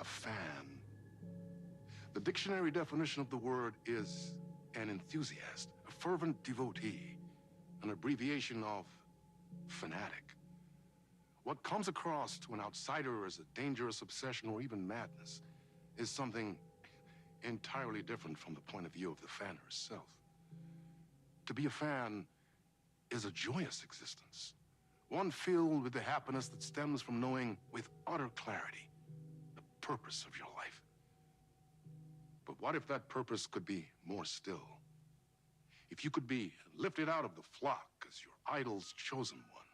fan. The dictionary definition of the word is an enthusiast, a fervent devotee, an abbreviation of fanatic. What comes across to an outsider as a dangerous obsession or even madness is something entirely different from the point of view of the fan herself. To be a fan is a joyous existence, one filled with the happiness that stems from knowing with utter clarity the purpose of your life. But what if that purpose could be more still? If you could be lifted out of the flock as your idol's chosen one,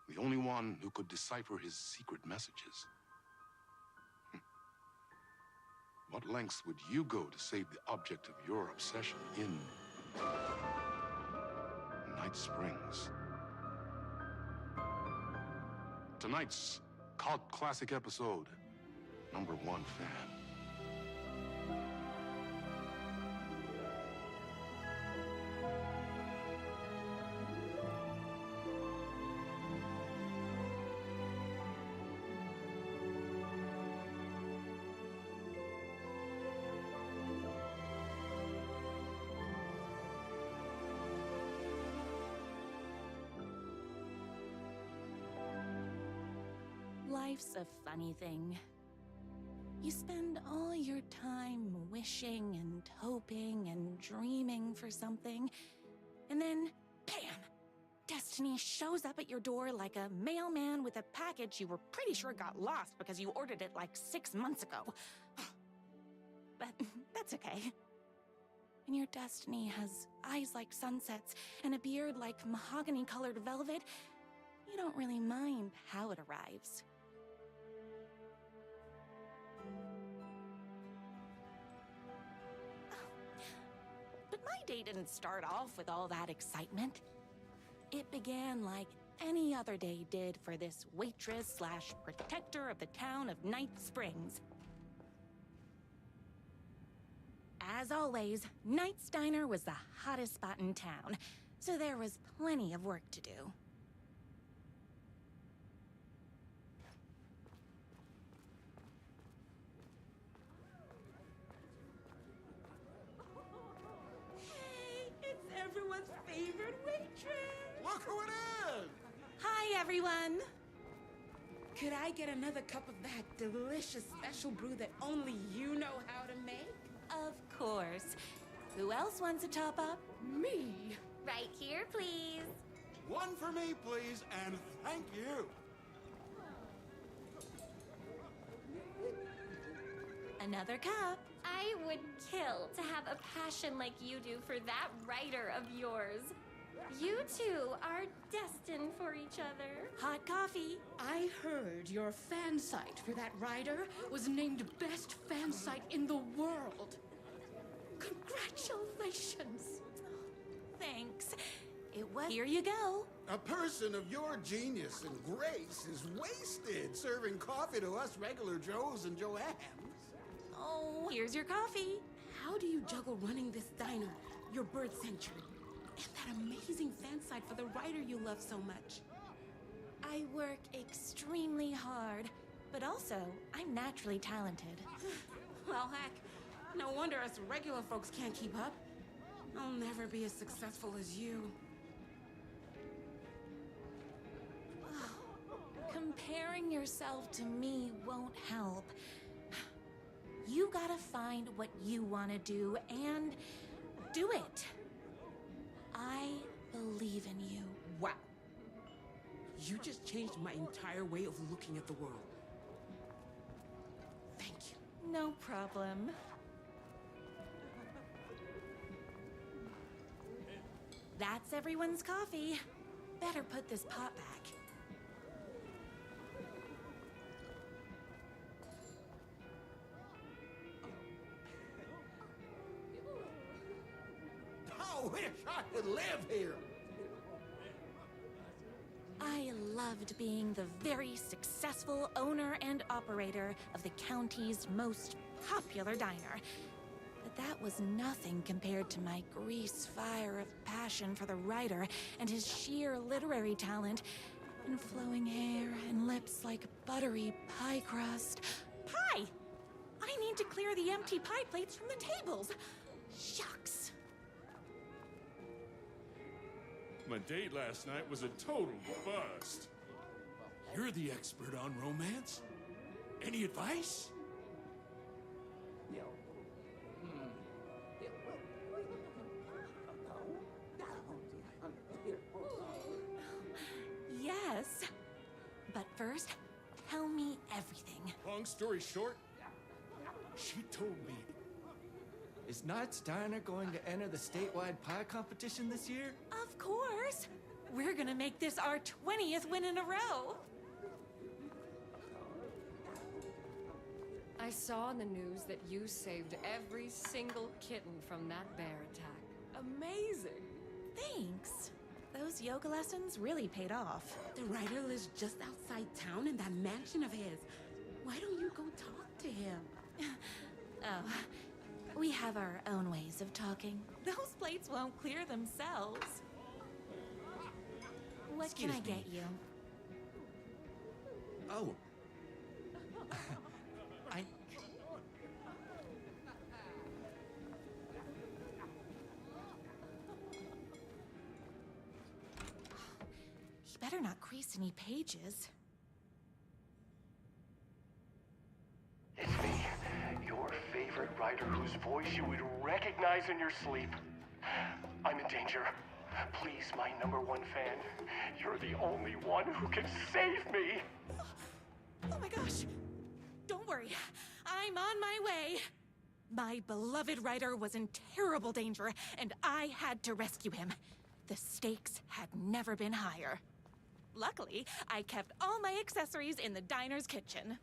the only one who could decipher his secret messages. What lengths would you go to save the object of your obsession in Night Springs? Tonight's cult classic episode, number 1 fan. Life's a funny thing. You spend all your time wishing and hoping and dreaming for something, and then, bam! Destiny shows up at your door like a mailman with a package you were pretty sure got lost because you ordered it like 6 months ago. But that's okay. When your destiny has eyes like sunsets and a beard like mahogany-colored velvet, you don't really mind how it arrives. But my day didn't start off with all that excitement. It began like any other day did for this waitress/protector of the town of Night Springs. As always, Night's Diner was the hottest spot in town, so there was plenty of work to do. Everyone's favorite waitress. Look who it is! Hi, everyone. Could I get another cup of that delicious special brew that only you know how to make? Of course. Who else wants a top up? Me? Right here, please. One for me, please, and thank you. Another cup. I would kill to have a passion like you do for that writer of yours. You two are destined for each other. Hot coffee. I heard your fan site for that writer was named best fan site in the world. Congratulations. Thanks. It was... Here you go. A person of your genius and grace is wasted serving coffee to us regular Joes and Joannes. Oh, here's your coffee. How do you juggle running this diner, your bird sanctuary, and that amazing fan site for the writer you love so much? I work extremely hard, but also I'm naturally talented. Well, heck, no wonder us regular folks can't keep up. I'll never be as successful as you. Comparing yourself to me won't help. You gotta find what you want to do and do it. I believe in you. Wow. You just changed my entire way of looking at the world. Thank you. No problem. That's everyone's coffee. Better put this pot back. I wish I could live here. I loved being the very successful owner and operator of the county's most popular diner. But that was nothing compared to my grease fire of passion for the writer and his sheer literary talent, and flowing hair and lips like buttery pie crust, pie! I need to clear the empty pie plates from the tables. Shucks. My date last night was a total bust. You're the expert on romance. Any advice? Yes. But first, tell me everything. Long story short, she told me. Is Knight's Diner going to enter the statewide pie competition this year? Of course. We're gonna make this our 20th win in a row. I saw in the news that you saved every single kitten from that bear attack. Amazing! Thanks. Those yoga lessons really paid off. The writer lives just outside town in that mansion of his. Why don't you go talk to him? Oh, we have our own ways of talking. Those plates won't clear themselves. What can I get you? Oh. I... You better not crease any pages. It's me, your favorite writer whose voice you would recognize in your sleep. I'm in danger. Please, my #1 fan, you're the only one who can save me. Oh my gosh! Don't worry, I'm on my way. My beloved writer was in terrible danger, and I had to rescue him. The stakes had never been higher. Luckily, I kept all my accessories in the diner's kitchen.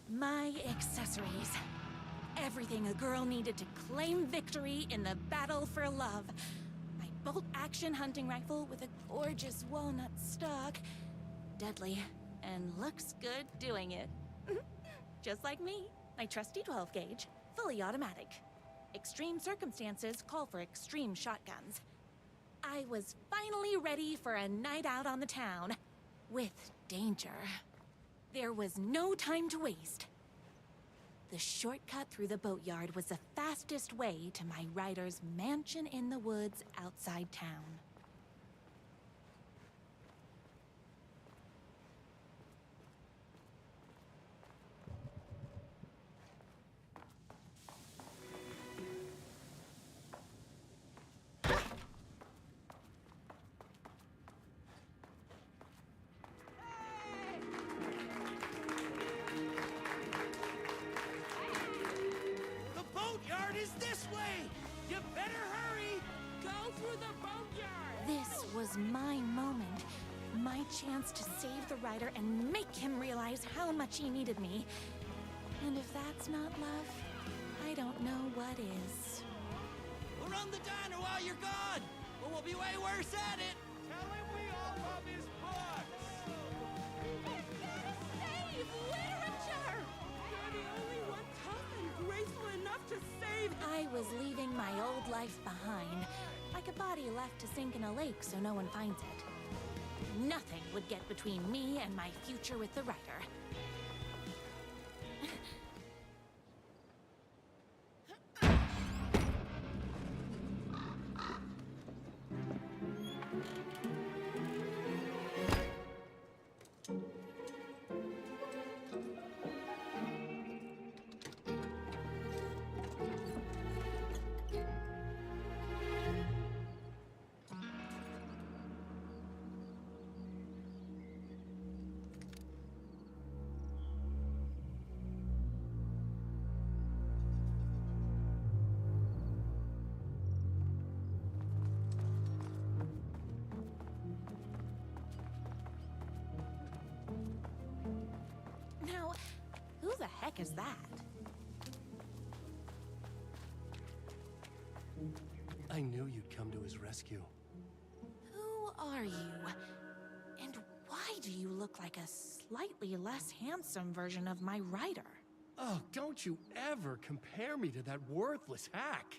My accessories. Everything a girl needed to claim victory in the battle for love. My bolt-action hunting rifle with a gorgeous walnut stock. Deadly, and looks good doing it. Just like me. My trusty 12-gauge, fully automatic. Extreme circumstances call for extreme shotguns. I was finally ready for a night out on the town. With danger. There was no time to waste. The shortcut through the boatyard was the fastest way to my writer's mansion in the woods outside town. This was my moment. My chance to save the writer and make him realize how much he needed me. And if that's not love, I don't know what is. We'll run the diner while you're gone, or we'll be way worse at it. Tell him we all love his books. Save literature! You're the only one tough and graceful enough to save. I was leaving my old life behind, like a body left to sink in a lake so no one finds it. Nothing would get between me and my future with the writer. Now, who the heck is that? I knew you'd come to his rescue. Who are you? And do you look like a slightly less handsome version of my writer? Oh, don't you ever compare me to that worthless hack.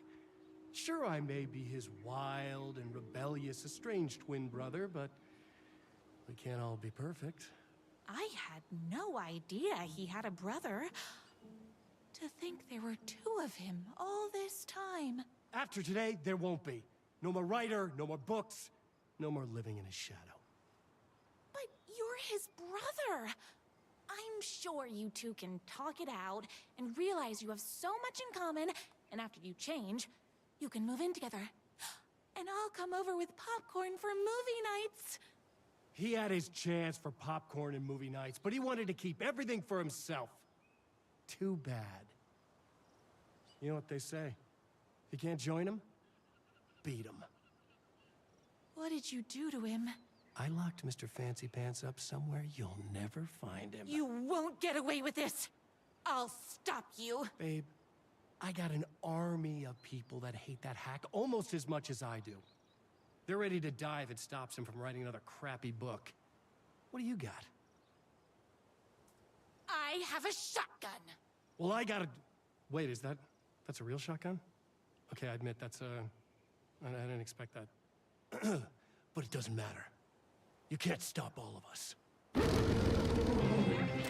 Sure, I may be his wild and rebellious estranged twin brother, but we can't all be perfect. I had no idea he had a brother. To think there were two of him all this time. After today, there won't be. No more writer, no more books, no more living in his shadow. But you're his brother. I'm sure you two can talk it out and realize you have so much in common, and after you change, you can move in together. And I'll come over with popcorn for movie nights. He had his chance for popcorn and movie nights, but he wanted to keep everything for himself. Too bad. You know what they say? If you can't join him, beat him. What did you do to him? I locked Mr. Fancy Pants up somewhere you'll never find him. You won't get away with this. I'll stop you. Babe, I got an army of people that hate that hack almost as much as I do. They're ready to die if it stops him from writing another crappy book. What do you got? I have a shotgun. Well, I got a... Wait, that's a real shotgun? Okay, I admit I didn't expect that. But it doesn't matter. You can't stop all of us.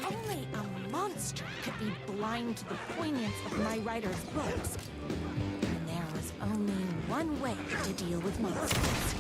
Only a monster could be blind to the poignance of my writer's books. And there was only one way to deal with monsters.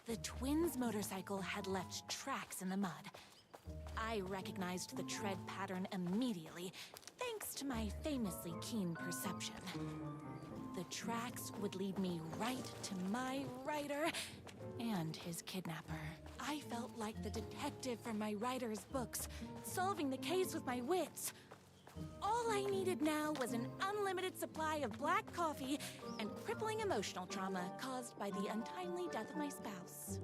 The twins' motorcycle had left tracks in the mud. I recognized the tread pattern immediately, thanks to my famously keen perception. The tracks would lead me right to my writer and his kidnapper. I felt like the detective from my writer's books, solving the case with my wits. All I needed now was an unlimited supply of black coffee and crippling emotional trauma caused by the untimely death of my spouse.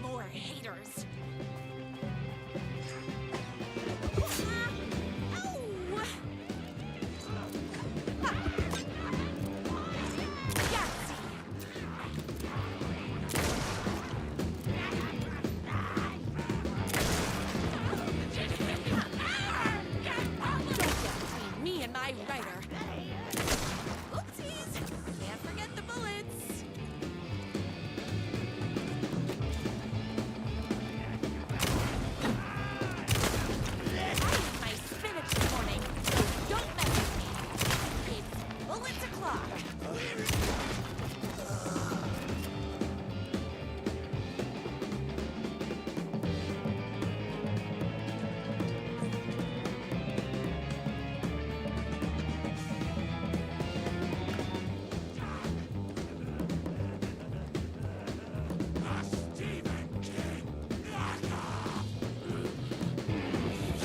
More haters. Ow! writer. Oopsies! Can't forget the bullets. I ate my spinach this morning, so don't mess with me. It's bullets o'clock.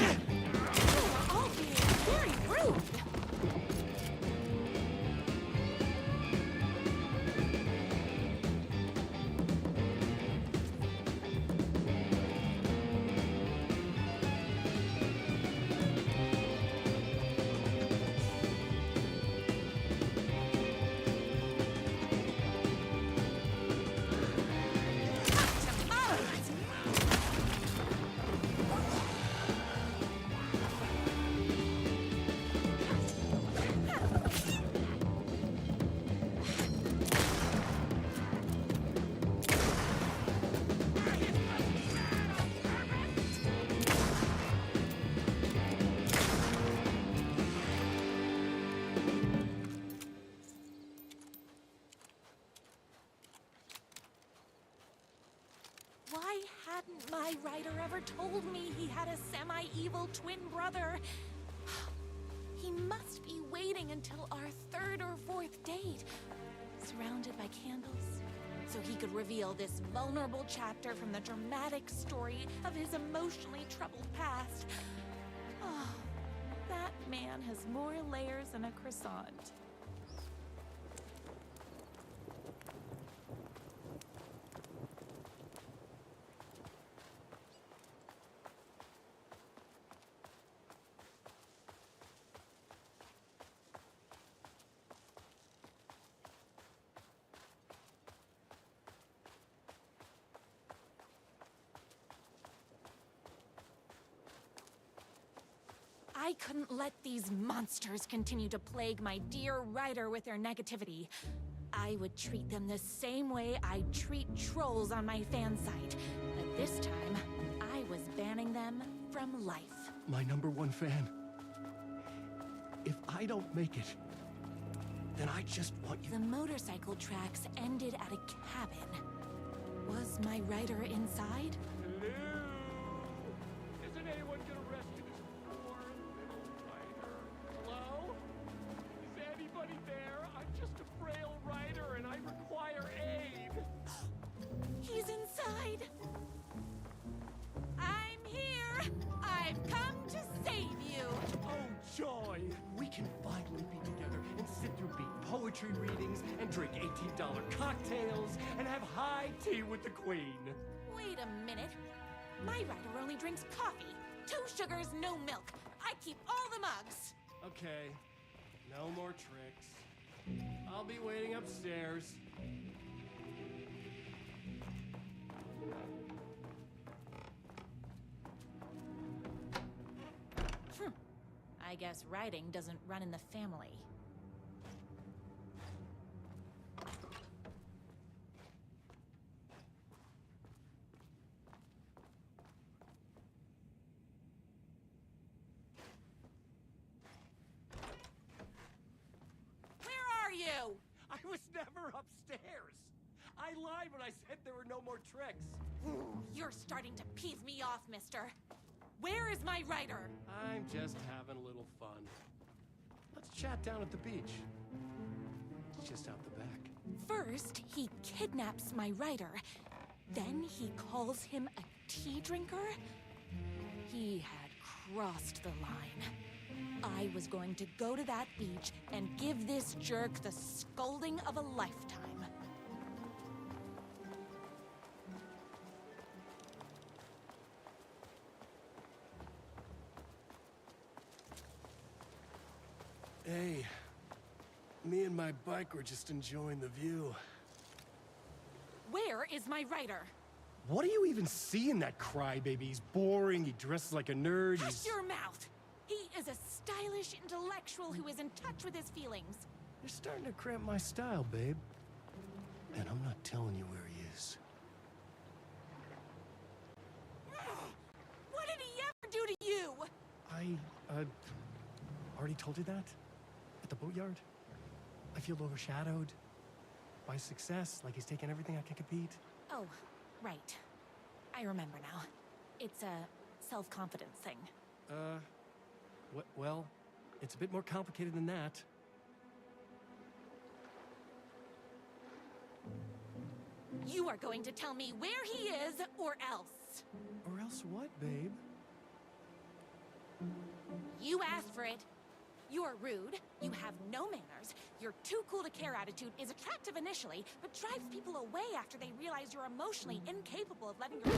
You're all being very rude. Why hadn't my writer ever told me he had a semi-evil twin brother? He must be waiting until our third or fourth date, surrounded by candles, so he could reveal this vulnerable chapter from the dramatic story of his emotionally troubled past. Oh, that man has more layers than a croissant. I couldn't let these monsters continue to plague my dear writer with their negativity. I would treat them the same way I'd treat trolls on my fan site. But this time, I was banning them from life. My #1 fan. If I don't make it, then I just want you... The motorcycle tracks ended at a cabin. Was my writer inside? Hello? Isn't anyone gonna rescue this poor little writer? Hello? Is anybody there? I'm just a frail writer and I require aid. He's inside. I'm here. I've come to save you. Oh, joy! We can finally be together and sit through beat poetry readings and drink $18 cocktails and have high tea with the Queen. Wait a minute. My writer only drinks coffee. 2 sugars, no milk. I keep all the mugs. Okay, no more tricks. I'll be waiting upstairs. I guess writing doesn't run in the family. Where are you? I was never upstairs. I lied when I said there were no more tricks. You're starting to piss me off, mister. Where is my writer? I'm just having a little fun. Let's chat down at the beach. It's just out the back. First, he kidnaps my writer. Then he calls him a tea drinker. He had crossed the line. I was going to go to that beach and give this jerk the scolding of a lifetime. Hey, me and my bike were just enjoying the view. Where is my writer? What do you even see in that crybaby? He's boring, he dresses like a nerd, Hush your mouth! He as a stylish intellectual who is in touch with his feelings. You're starting to cramp my style, babe. And I'm not telling you where he is. What did he ever do to you? I, already told you that? At the boatyard? I feel overshadowed by success, like he's taking everything I can compete. Oh, right. I remember now. It's a self-confidence thing. Well, it's a bit more complicated than that. You are going to tell me where he is, or else. Or else what, babe? You asked for it. You're rude, you have no manners, your too cool to care attitude is attractive initially, but drives people away after they realize you're emotionally incapable of letting your...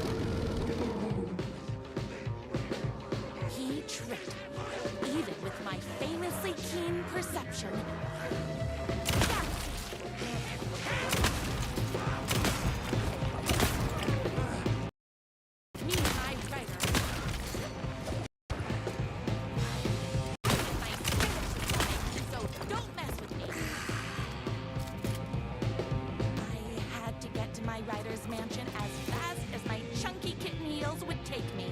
He tricked me, even with my famously keen perception. Me and my writer. So don't mess with me. I had to get to my writer's mansion as fast as my chunky kitten heels would take me.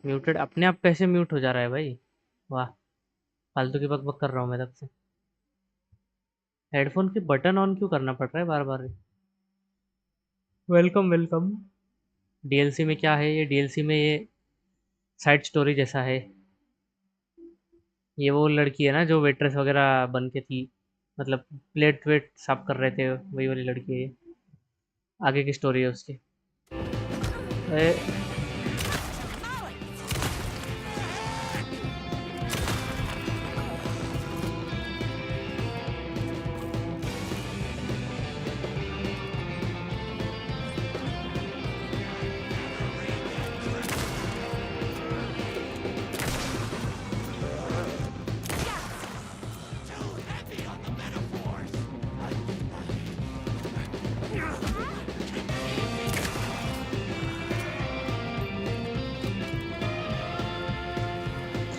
Muted अपने आप कैसे mute हो जा रहा है भाई? वाह, फालतू की बकबक कर रहा हूँ मैं तब से। हेडफोन के बटन ऑन क्यों करना पड़ रहा है बार बार? Welcome welcome. डीएलसी में क्या है? ये डीएलसी में ये साइड स्टोरी जैसा है। ये वो लड़की है ना जो वेट्रेस वगैरह बन के थी, मतलब प्लेट वेट साफ कर रहे थे, वही वाली लड़की है ये। आगे की स्टोरी है उसकी।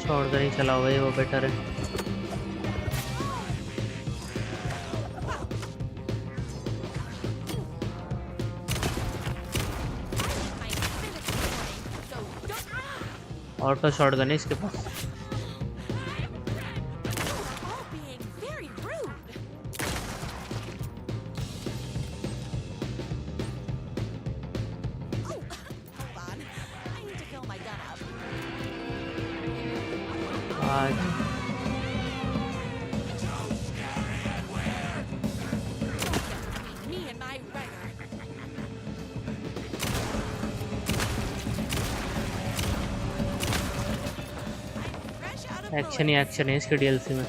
शॉर्ट गन ही चलाओ भाई, वो बेटर है। ऑटो शॉर्ट गन है इसके पास। एक्शन ही एक्शन है इसके डीएलसी में।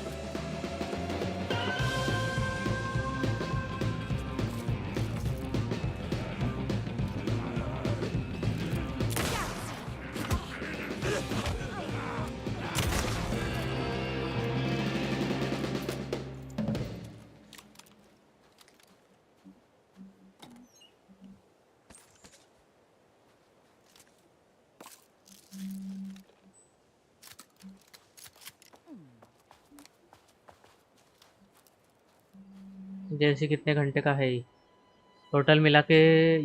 डीएलसी कितने घंटे का है ये? टोटल मिला के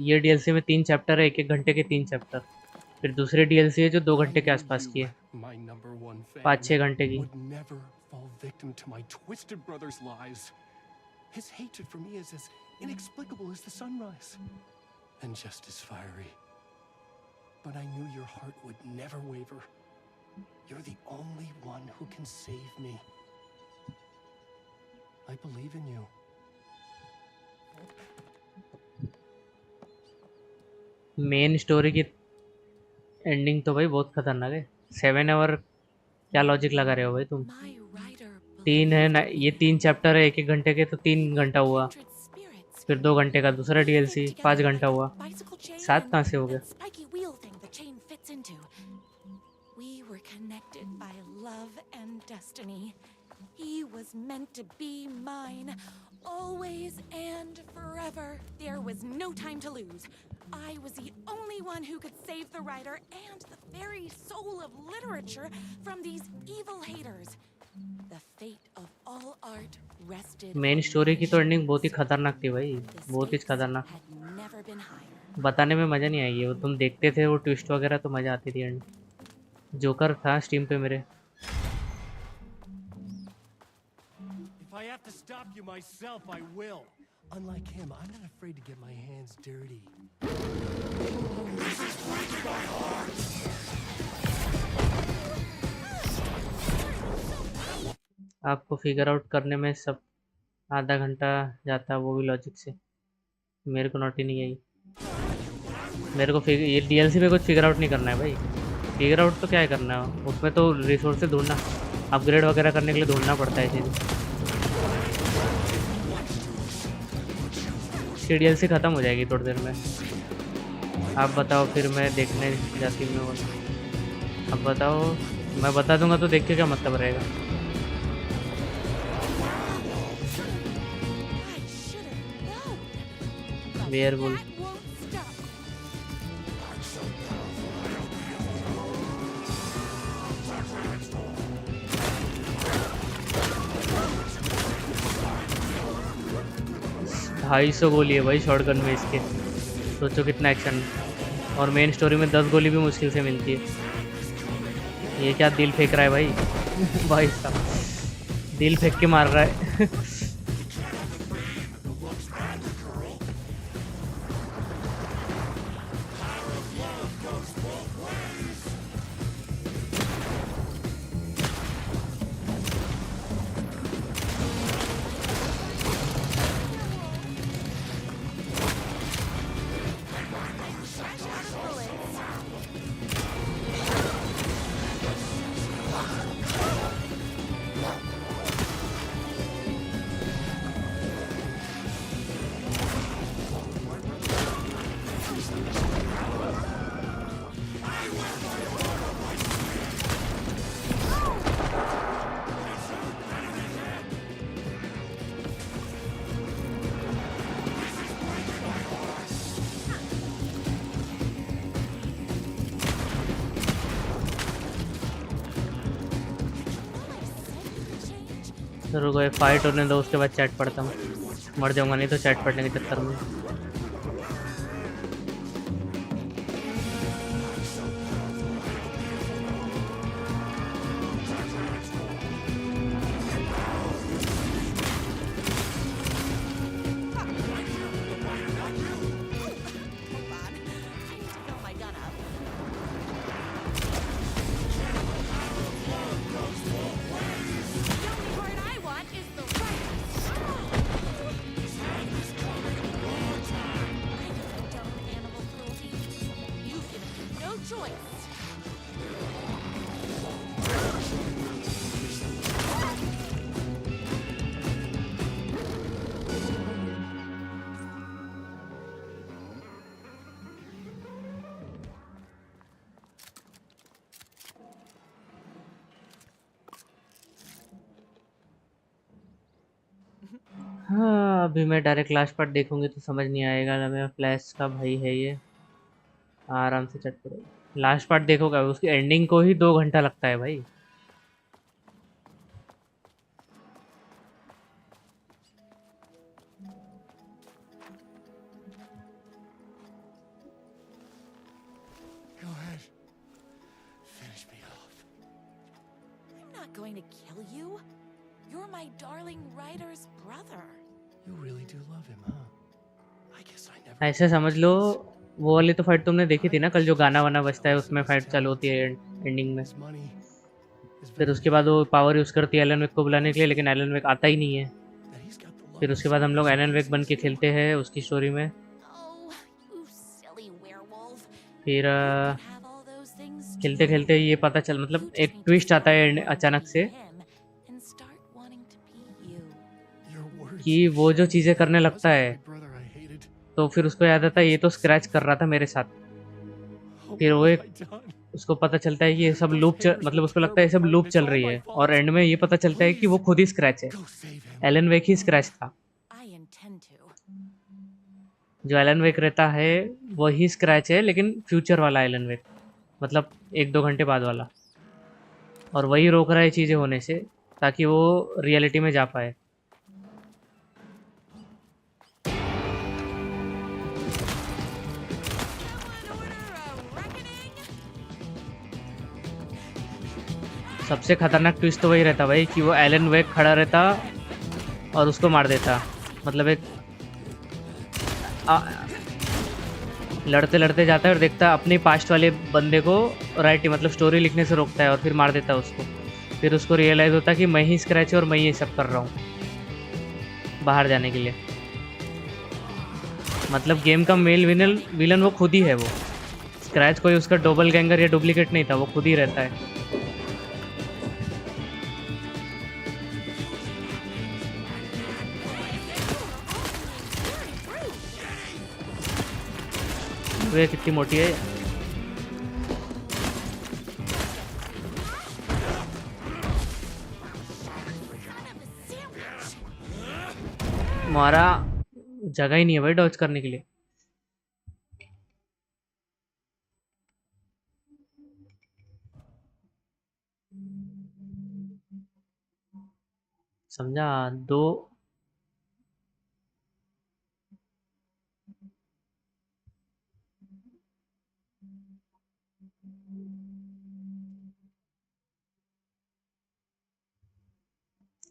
ये डीएलसी में 3 चैप्टर है, 1-1 घंटे के 3 चैप्टर। फिर दूसरी डीएलसी है जो 2 घंटे के आसपास की है, 5-6 घंटे की। His hatred for me is as inexplicable as the sunrise, and just as fiery. But I knew your heart would never waver. You're the only one who can save me. I believe in you. Main story की ending तो भाई बहुत खतरनाक है। 7 our क्या logic लगा रहे हो भाई तुम? My writer 3 है ना, ये 3 चैप्टर है 1-1 घंटे के, तो 3 घंटा हुआ। फिर 2 घंटे का दूसरा डीएलसी, 5 घंटा हुआ। 7 कहाँ से हो गया? We were connected by love and destiny. He was meant to be mine, always and forever. There was no time to lose. I was the only one who could save the writer and the very soul of literature from these evil haters. The fate of all art rested. Main story की तो ending बहुत ही खतरनाक थी भाई, बहुत ही खतरनाक। बताने में मज़ा नहीं आएगी, वो तुम देखते थे वो ट्विस्ट वगैरह तो मज़ा आती थी। एंड जोकर था स्टीम पे मेरे। If I have to stop you myself, I will. Unlike him, I'm not afraid to get my hands dirty. This is breaking my heart. आपको फिगर आउट करने में सब आधा घंटा जाता है, वो भी लॉजिक से। मेरे को नोट ही नहीं आई। मेरे को ये डीएलसी में कुछ फिगर आउट नहीं करना है भाई। फिगर आउट तो क्या है करना है, उसमें तो रिसोर्सेज ढूंढना, अपग्रेड वगैरह करने के लिए ढूंढना पड़ता है चीज़। डीएलसी ख़त्म हो जाएगी थोड़ी देर में। आप बताओ, फिर मैं देखने जाती हूँ। अब बताओ, मैं बता दूंगा तो देख के क्या मतलब रहेगा। वेयरवुल्फ, ढाई 250 गोली है भाई शॉटगन में इसके। सोचो कितना एक्शन, और मेन स्टोरी में 10 गोली भी मुश्किल से मिलती है। ये क्या दिल फेंक रहा है भाई भाई साहब, दिल फेंक के मार रहा है रुको, ये फाइट होने दो, उसके बाद चैट पढ़ता हूँ। मर जाऊंगा नहीं तो चैट पढ़ने के चक्कर में। हाँ, अभी मैं डायरेक्ट लास्ट पार्ट देखूंगी तो समझ नहीं आएगा ना, मेरा फ्लैश का भाई है ये। आराम से चट करो, लास्ट पार्ट देखोगा, उसकी एंडिंग को ही 2 घंटा लगता है भाई। Go ahead. Finish me off. I'm not going to kill you. You're my darling writer's brother. You really do love him, huh? I guess I never. ऐसे समझ लो, वो वाली तो फाइट तुमने देखी थी ना कल, जो गाना वाना बजता है उसमें फाइट चालू होती है एंडिंग में। फिर उसके बाद वो पावर यूज़ करती है एलन वेक को बुलाने के लिए, लेकिन एलन वेक आता ही नहीं है। फिर उसके बाद हम लोग एलन वेक बन के खेलते हैं उसकी स्टोरी में। फिर खेलते खेलते ये पता चल, मतलब एक ट्विस्ट आता है अचानक से कि वो जो चीज़ें करने लगता है तो फिर उसको याद आता है ये तो स्क्रैच कर रहा था मेरे साथ। फिर वो एक उसको पता चलता है कि ये सब मतलब उसको लगता है ये सब लूप चल रही है, और एंड में ये पता चलता है कि वो खुद ही स्क्रैच है। एलन वेक ही स्क्रैच था। I intend to. जो एलन वेक रहता है वही स्क्रैच है, लेकिन फ्यूचर वाला एलन वेक, मतलब 1-2 घंटे बाद वाला। और वही रोक रहा है चीज़ें होने से ताकि वो रियलिटी में जा पाए। सबसे खतरनाक ट्विस्ट तो वही रहता भाई कि वो एलन वेक खड़ा रहता और उसको मार देता। मतलब एक लड़ते लड़ते जाता है और देखता है अपने पास्ट वाले बंदे को मतलब स्टोरी लिखने से रोकता है और फिर मार देता है उसको। फिर उसको रियलाइज़ होता है कि मैं ही स्क्रैच है और मैं ये सब कर रहा हूँ बाहर जाने के लिए। मतलब गेम का मेल विलन वो खुद ही है। वो स्क्रैच कोई उसका डबल गैंगर या डुप्लीकेट नहीं था, वो खुद ही रहता है। वे कितनी मोटी है। हमारा जगह ही नहीं है भाई डॉज करने के लिए। समझा दो।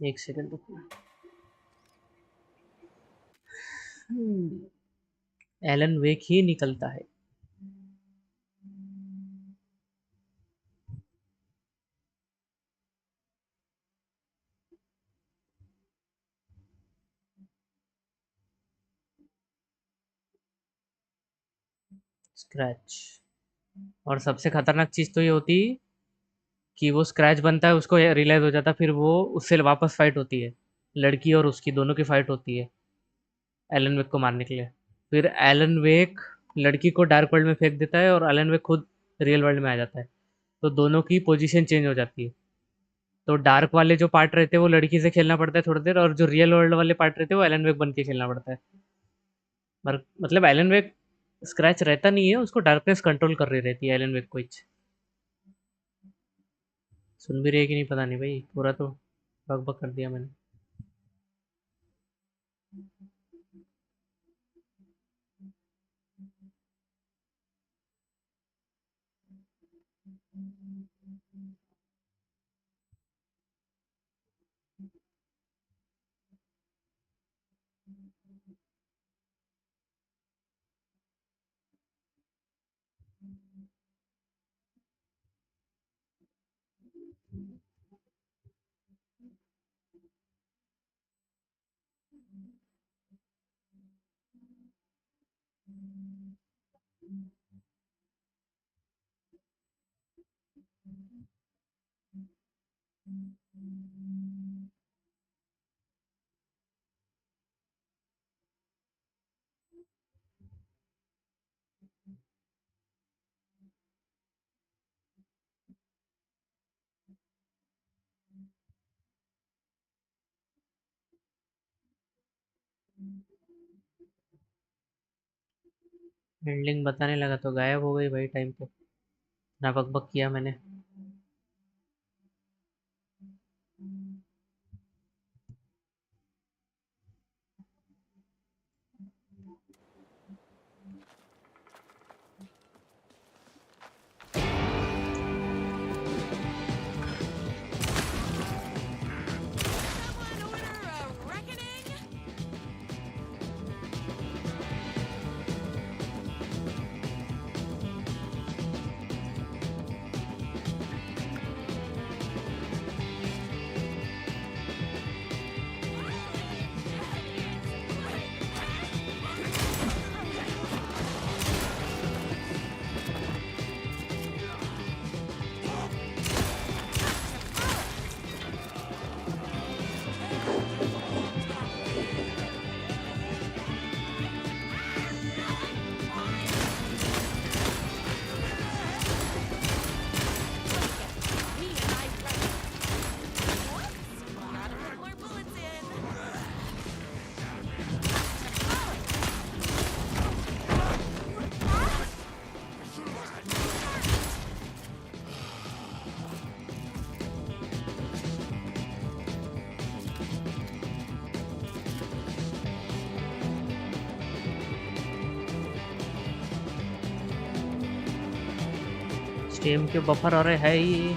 एक सेकंड रुको। एलन वेक ही निकलता है। स्क्रैच। और सबसे खतरनाक चीज तो ये होती कि वो स्क्रैच बनता है, उसको रियलाइज हो जाता, फिर वो उससे वापस फाइट होती है। लड़की और उसकी दोनों की फाइट होती है एलन वेक को मारने के लिए। फिर एलन वेक लड़की को डार्क वर्ल्ड में फेंक देता है और एलन वेक खुद रियल वर्ल्ड में आ जाता है। तो दोनों की पोजीशन चेंज हो जाती है। तो डार्क वाले जो पार्ट रहते हैं वो लड़की से खेलना पड़ता है थोड़ी देर, और जो रियल वर्ल्ड वाले पार्ट रहते हैं वो एलन वेक बन के खेलना पड़ता है। मतलब एलन वेक स्क्रैच रहता नहीं है, उसको डार्कनेस कंट्रोल कर रही रहती है एलन वेक को। सुन भी रही है कि नहीं पता नहीं भाई, पूरा तो बक बक कर दिया मैंने। एंडिंग बताने लगा तो गायब हो गई भाई टाइम पे। ना बक बक किया मैंने। एम के बफर और है ये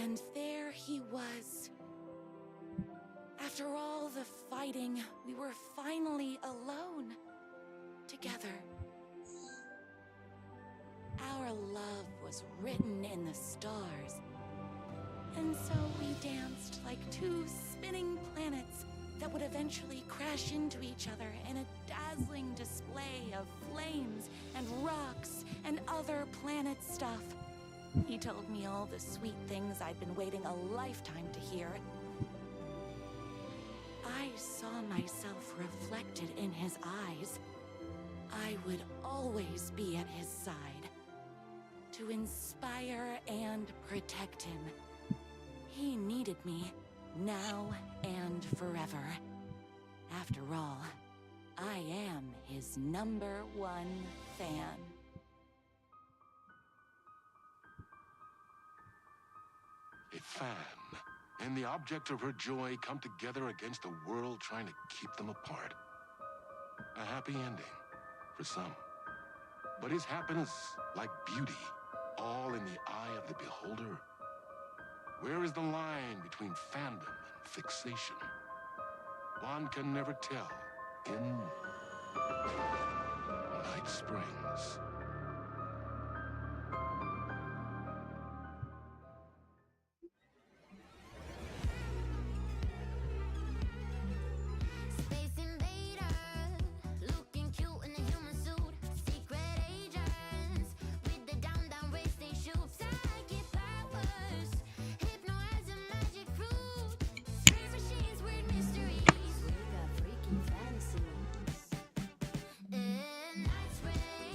And there he was. After all the fighting, we were finally alone. Together. Our love was written in the stars. And so we danced like two spinning planets that would eventually crash into each other in a dazzling display of flames and rocks and other planet stuff. He told me all the sweet things I'd been waiting a lifetime to hear. I saw myself reflected in his eyes. I would always be at his side, to inspire and protect him. He needed me, now and forever. After all, I am his #1 fan. A fan and the object of her joy come together against a world trying to keep them apart. A happy ending for some. But is happiness, like beauty, all in the eye of the beholder? Where is the line between fandom and fixation? One can never tell in Night Springs. In Night Springs.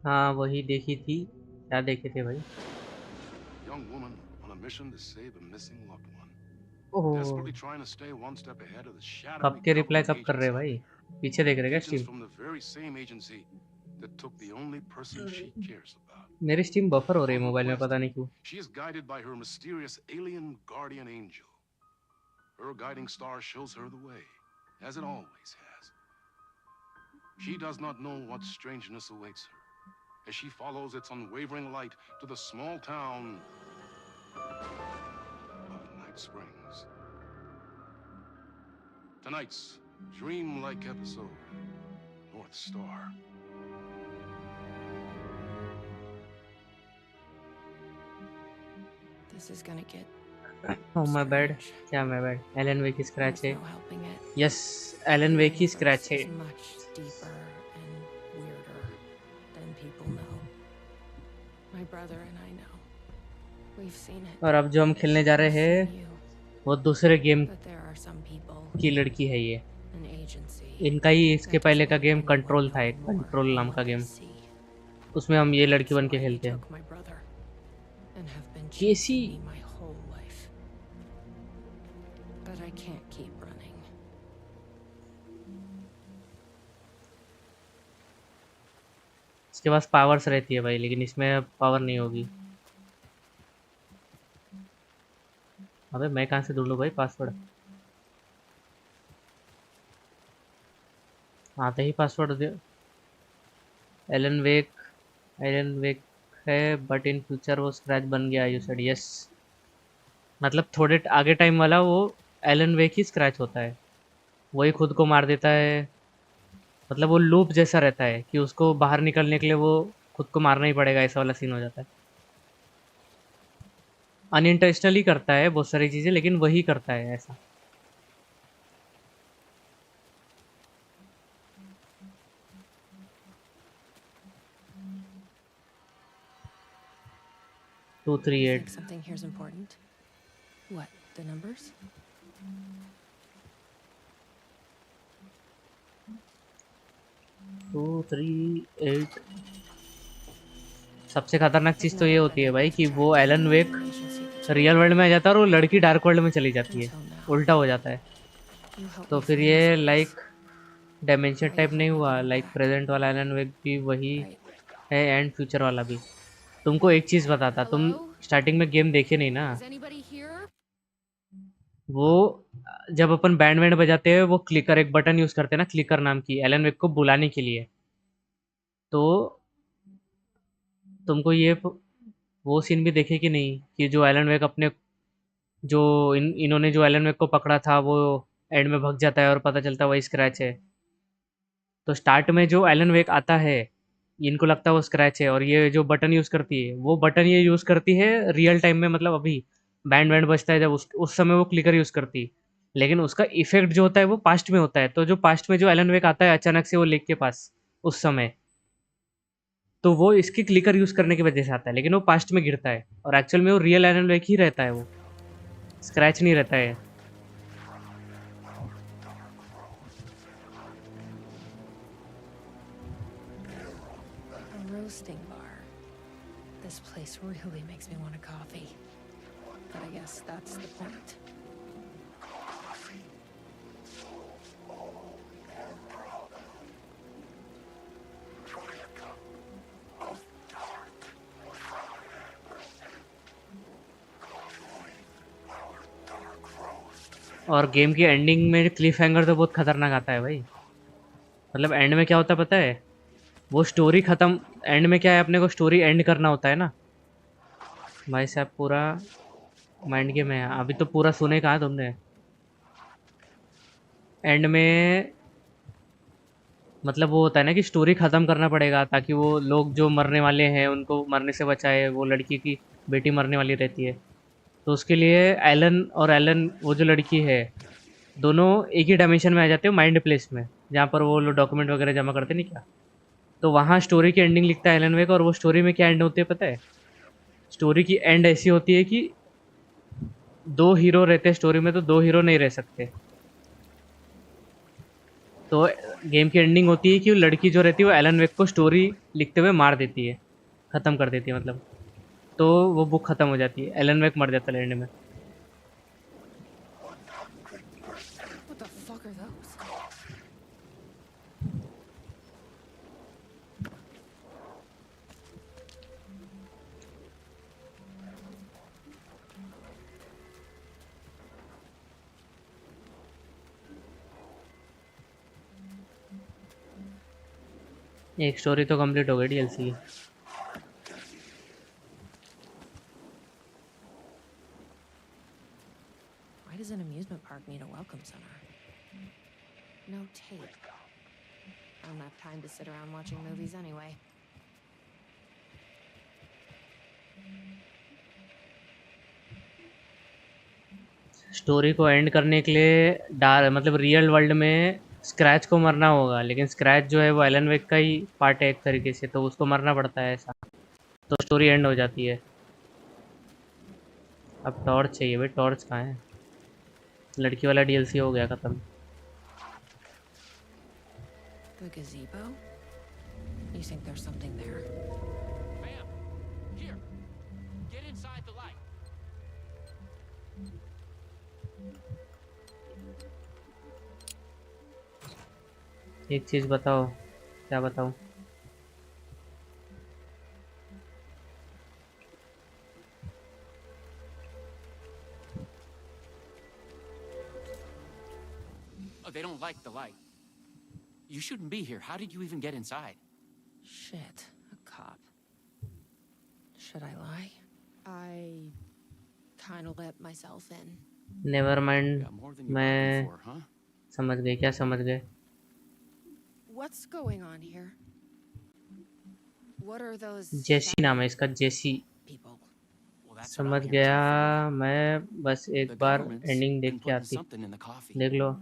हाँ वही देखी थी। क्या देखे थे भाई? Young woman on a mission to save a missing loved one. Oh, Desperately trying to stay one step ahead of the कब shadowy के रिप्लाई government कब कर agents रहे out भाई? there. पीछे देख रहे क्या Agents stream? from the very same agency that took the only person she cares about. मेरी स्ट्रीम बफर हो रही है On मोबाइल में, request, पता नहीं क्यों। she is guided by her mysterious alien guardian angel. Her guiding star shows her the way, as it always has. She does not know what strangeness awaits her as she follows its unwavering light to the small town of Night Springs. Tonight's dreamlike episode, North Star. This is gonna get oh my bad. क्या my bad? Elon वेक की scratch है। Yes, Elon वेक की scratch है। much deeper and weirder than people know. My brother and I know. We've seen it. और अब जो हम खेलने जा रहे हैं वो दूसरे game But there are some people, की लड़की है ये। an agency. इनका ही इसके पहले का गेम कंट्रोल था, एक कंट्रोल नाम का गेम। उसमें हम ये लड़की बन के खेलते हैं। Took my brother and have been कैसी? chasing me my whole life. But I can't keep running. इसके पास पावर्स रहती है भाई, लेकिन इसमें पावर नहीं होगी। अबे मैं कहाँ से ढूंढूं भाई पासवर्ड? आते ही पासवर्ड दे। एलन वेक है बट इन फ्यूचर वो स्क्रैच बन गया। You said yes. मतलब थोड़े आगे टाइम वाला वो एलन वेक ही स्क्रैच होता है, वही खुद को मार देता है। मतलब वो लूप जैसा रहता है कि उसको बाहर निकलने के लिए वो खुद को मारना ही पड़ेगा, ऐसा वाला सीन हो जाता है। अनइंटेंशनली करता है बहुत सारी चीज़ें, लेकिन वही करता है ऐसा। Two three You at think something here's important? What, the numbers? 238। सबसे खतरनाक चीज़ तो ये होती है भाई कि वो एलन वेक रियल वर्ल्ड में आ जाता है और वो लड़की डार्क वर्ल्ड में चली जाती है, उल्टा हो जाता है। तो फिर ये लाइक डायमेंशन टाइप नहीं हुआ, लाइक प्रेजेंट वाला एलन वेक भी वही है एंड फ्यूचर वाला भी। तुमको एक चीज़ बताता, तुम स्टार्टिंग में गेम देखे नहीं ना। Is anybody here? वो जब अपन बैंड वैंड बजाते हैं वो क्लिकर, एक बटन यूज़ करते हैं ना क्लिकर नाम की, एलन वेक को बुलाने के लिए। तो तुमको ये वो सीन भी देखे कि नहीं कि जो एलन वेक अपने जो इन्होंने जो एलन वेक को पकड़ा था वो एंड में भाग जाता है और पता चलता है वही स्क्रैच है। तो स्टार्ट में जो एलन वेक आता है इनको लगता है वो स्क्रैच है, और ये जो बटन यूज़ करती है वो बटन ये यूज़ करती है रियल टाइम में, मतलब अभी बैंड वैंड बजता है जब उस समय वो क्लिकर यूज़ करती है। लेकिन उसका इफेक्ट जो होता है वो पास्ट में होता है। तो जो पास्ट में जो एलन वेक आता है अचानक से वो लेक के पास उस समय, तो वो इसकी क्लिकर यूज़ करने की वजह से आता है, लेकिन वो पास्ट में गिरता है और एक्चुअल में वो रियल एलन वेक ही रहता है, वो स्क्रैच नहीं रहता है। A roasting bar. This place really makes me want a coffee. But I guess that's the point. और गेम की एंडिंग में क्लिफ हैंगर तो बहुत खतरनाक आता है भाई। मतलब एंड में क्या होता है पता है? वो स्टोरी ख़त्म, एंड में क्या है, अपने को स्टोरी एंड करना होता है ना भाई साहब। पूरा माइंड गेम है, अभी तो पूरा सुने कहा तुमने। एंड में मतलब वो होता है ना कि स्टोरी ख़त्म करना पड़ेगा ताकि वो लोग जो मरने वाले हैं उनको मरने से बचाए। वो लड़की की बेटी मरने वाली रहती है, तो उसके लिए एलन वो जो लड़की है दोनों एक ही डायमेंशन में आ जाते हो, माइंड प्लेस में, जहाँ पर वो लोग डॉक्यूमेंट वगैरह जमा करते नहीं क्या। तो वहाँ स्टोरी की एंडिंग लिखता है एलन वेक, और वो स्टोरी में क्या एंड होती है पता है? स्टोरी की एंड ऐसी होती है कि 2 हीरो रहते हैं स्टोरी में, तो 2 हीरो नहीं रह सकते। तो गेम की एंडिंग होती है कि वो लड़की जो रहती है वो एलन वेक को स्टोरी लिखते हुए मार देती है, ख़त्म कर देती है मतलब। तो वो बुक ख़त्म हो जाती है, एलन वेक मर जाता है एंड में। What the fuck are those? एक स्टोरी तो कंप्लीट हो गई डीएलसी की। Why does an amusement park need a welcome center? No tape. I don't have time to sit around watching movies anyway. Story को and करने के लिए मतलब रियल वर्ल्ड में स्क्रैच को मरना होगा, लेकिन स्क्रैच जो है वो एलन वेक का ही पार्ट है एक तरीके से, तो उसको मरना पड़ता है ऐसा, तो स्टोरी एंड हो जाती है। अब टॉर्च चाहिए भाई, टॉर्च कहाँ है? लड़की वाला डीएलसी हो गया ख़त्म। The gazebo? You think there's something there? Ma'am, here. Get inside the light. एक चीज़ बताओ, क्या बताऊँ? Oh, they don't like the light. You shouldn't be here. How did you even get inside? Shit, a cop. Should I lie? I kind of let myself in. Never mind, Got more than you मैं bargained for, huh? समझ गए, क्या समझ गए? What's going on here? What are those जेसी नाम है इसका, जेसी। people? Well, that's what समझ I'm here गया to मैं, बस find. एक The bar government's ending been देख के putting आती। something in the coffee. देख लो। और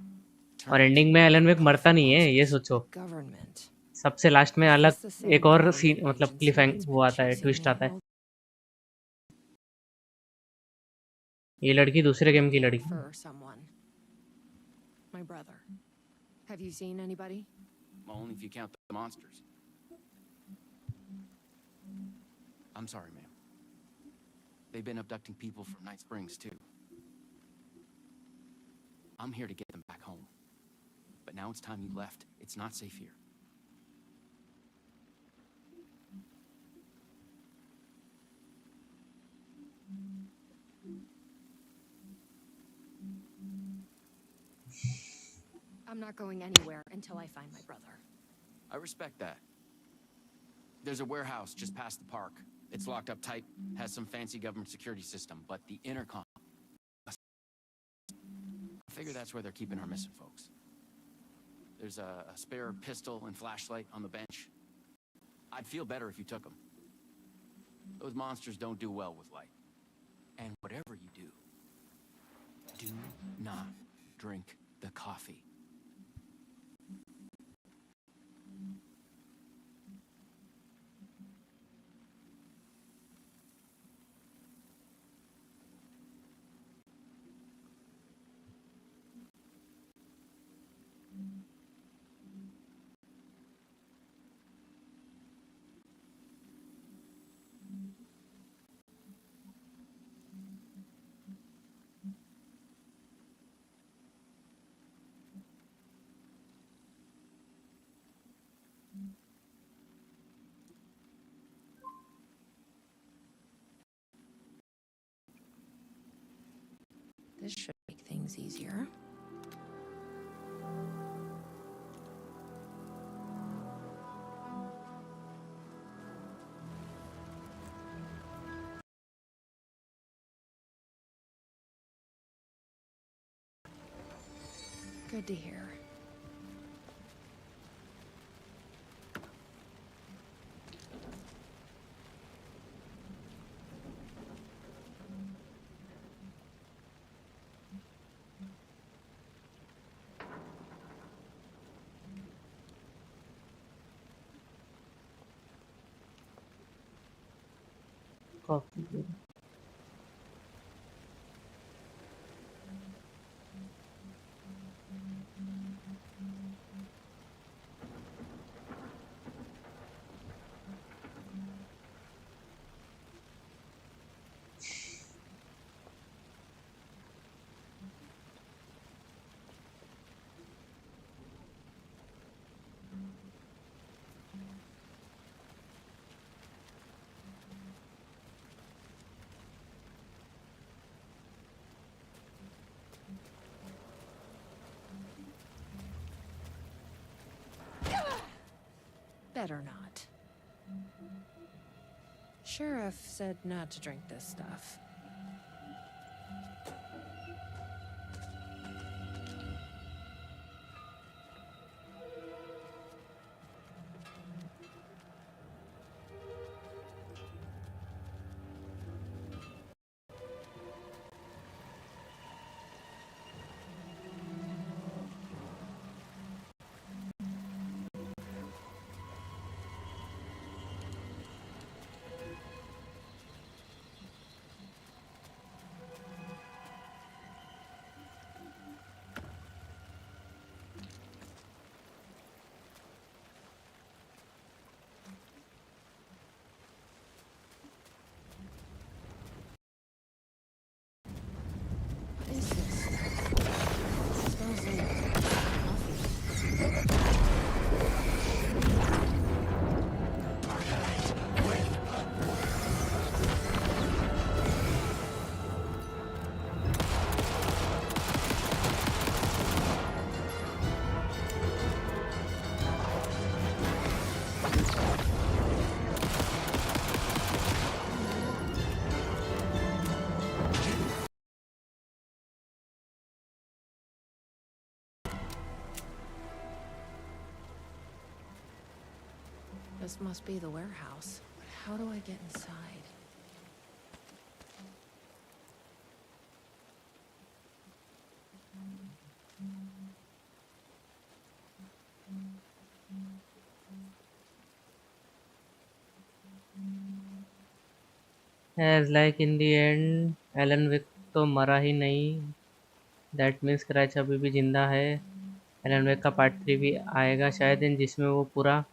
Turns एंडिंग में एलन वेक coffee मरता नहीं है, ये monsters. सोचो। Government. सबसे लास्ट में Is अलग this the same एक और government सीन मतलब agency क्लिफ that's वो been आता है, chasing ट्विस्ट me आता है। all- ये लड़की दूसरे गेम की Looking लड़की। for someone. My brother. Have you seen anybody? Well, only if you count the monsters. I'm sorry, ma'am. They've been abducting people from Night Springs, too. I'm here to get them back home. But now it's time you left. It's not safe here. I'm not going anywhere until I find my brother. I respect that. There's a warehouse just past the park. It's locked up tight, has some fancy government security system, but the intercom... I figure that's where they're keeping our missing folks. There's a spare pistol and flashlight on the bench. I'd feel better if you took them. Those monsters don't do well with light. And whatever you do not drink the coffee. This should make things easier. Good to hear. Coffee. Better not. Sheriff said not to drink this stuff. What is this stuff? It smells like coffee. This must be the warehouse. But how do I get inside? As like in the end, Alan Wake तो मरा ही नहीं. That means क्रैच अभी भी जिंदा है. Elon Wick का part 3 भी आएगा शायद, इन जिसमें वो पूरा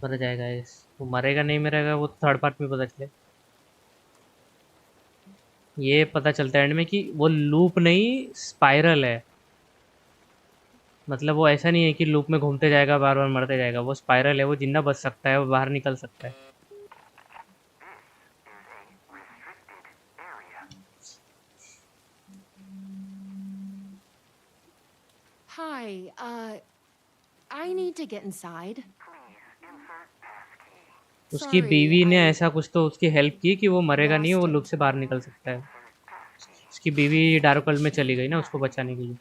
मर जाएगा. इस वो मरेगा नहीं मरेगा वो थर्ड पार्ट में पता चले. ये पता चलता है एंड में कि वो लूप नहीं स्पाइरल है. मतलब वो ऐसा नहीं है कि लूप में घूमते जाएगा बार बार मरते जाएगा. वो स्पाइरल है. वो जिंदा बच सकता है. वो बाहर निकल सकता है. Hi, I need to get inside. उसकी बीवी ने ऐसा कुछ तो उसकी हेल्प की कि वो मरेगा नहीं. वो लूप से बाहर निकल सकता है. उसकी बीवी डार्क वर्ल्ड में चली गई ना उसको बचाने के लिए.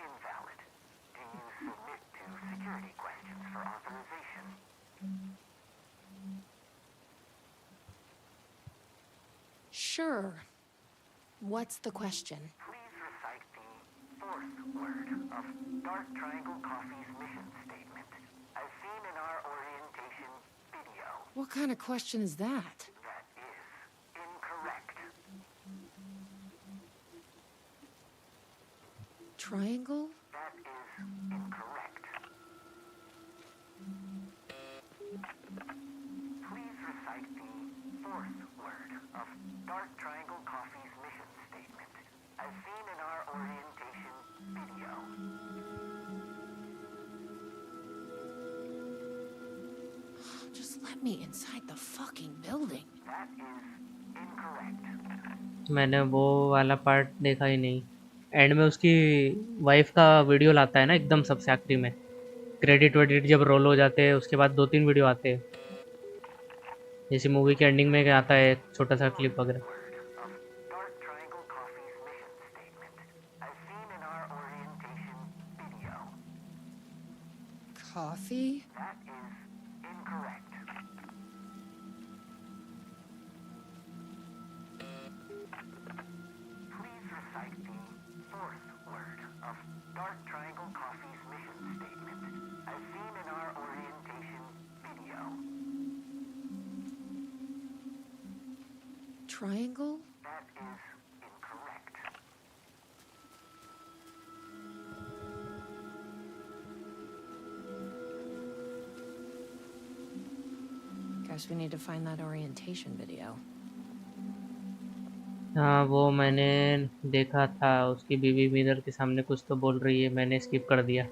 Sure. What's the question? Please recite the fourth word of Dark Triangle Coffee's mission statement, as seen in our orientation video. What kind of question is that? That is incorrect. Triangle? That is incorrect. Please recite the fourth word of Dark Triangle Coffee's mission statement, as seen in our orientation video. Just let me inside the fucking building. That is incorrect. मैंने वो वाला part देखा ही नहीं. And में उसकी wife का video लाता है ना एकदम सबसे आखिरी में. क्रेडिट वेडिट जब रोल हो जाते हैं उसके बाद 2-3 वीडियो आते हैं. जैसे मूवी के एंडिंग में आता है एक छोटा सा क्लिप वगैरह. Dark Triangle Coffee's mission statement, as seen in our orientation video. Coffee? That is incorrect. Please recite the fourth word of Dark Triangle Coffee's mission statement, as seen in our orientation video. Triangle? That is incorrect. Guess we need to find that orientation video. हाँ वो मैंने देखा था. उसकी बीवी mirror के सामने कुछ तो बोल रही है. मैंने स्किप कर दिया.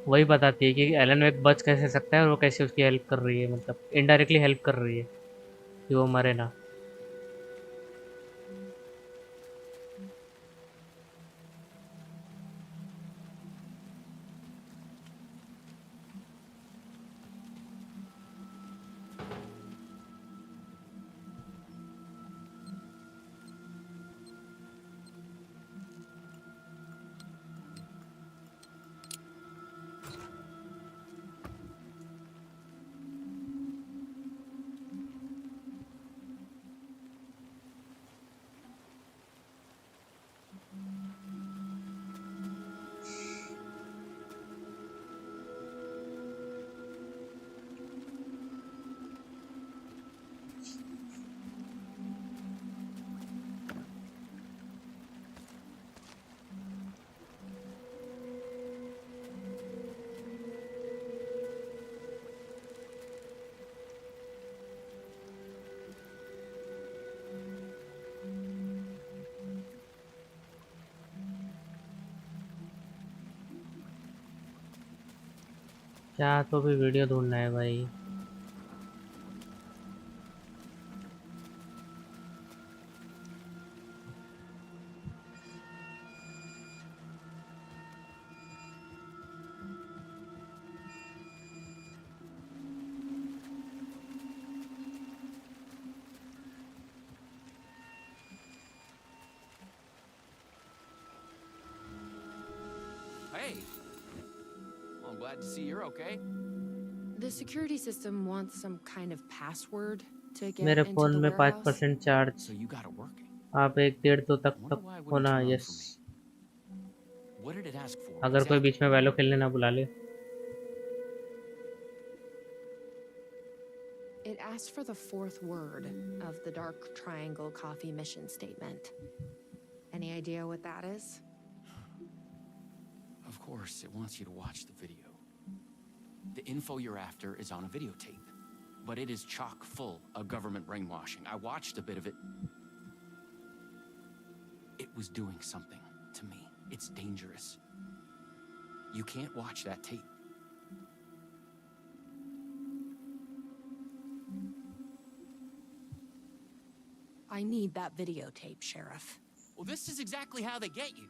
वही बताती है कि एलन वेक बच कैसे सकता है और वो कैसे उसकी हेल्प कर रही है. मतलब इनडायरेक्टली हेल्प कर रही है कि वो मरे ना. क्या तो भी वीडियो ढूंढना है भाई। Hey. Well, I'm glad to see you're okay. The security system wants some kind of password to get मेरे into फोन the में warehouse. 5% charge. So you got it working. आप 1 1.5 2 तक Wonder why it wouldn't होना। turn on yes, for me. What did it ask for अगर कोई exactly? बीच में वैलो खेलने ना बुला ले। It asked for the fourth word of the Dark Triangle Coffee mission statement. Any idea what that is? Of course, it wants you to watch the video. The info you're after is on a videotape, but it is chock full of government brainwashing. I watched a bit of it. It was doing something to me. It's dangerous. You can't watch that tape. I need that videotape, Sheriff. Well, this is exactly how they get you.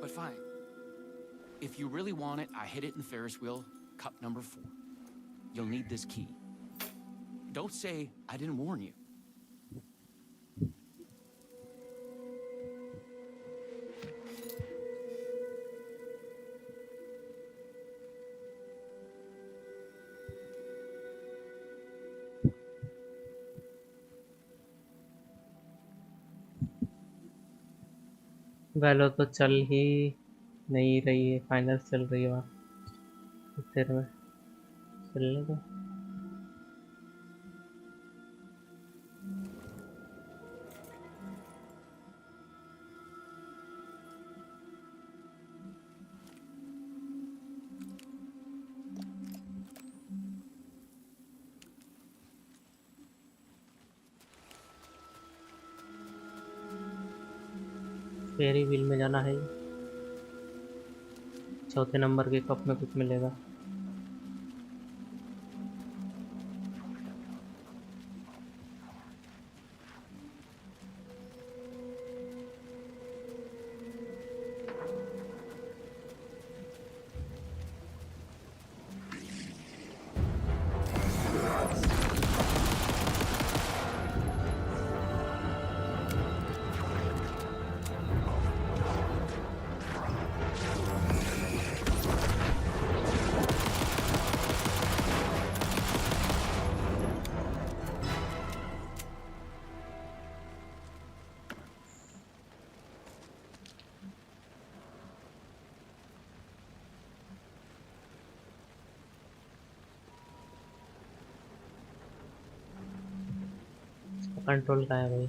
But fine. If you really want it, I hid it in the Ferris wheel, cup number 4. You'll need this key. Don't say I didn't warn you. वैलो तो चल ही नहीं रही है, final चल रही है वहाँ देर में चलने दो। फेरी व्हील में जाना है। चौथे नंबर के कप में कुछ मिलेगा। कंट्रोल का है भाई।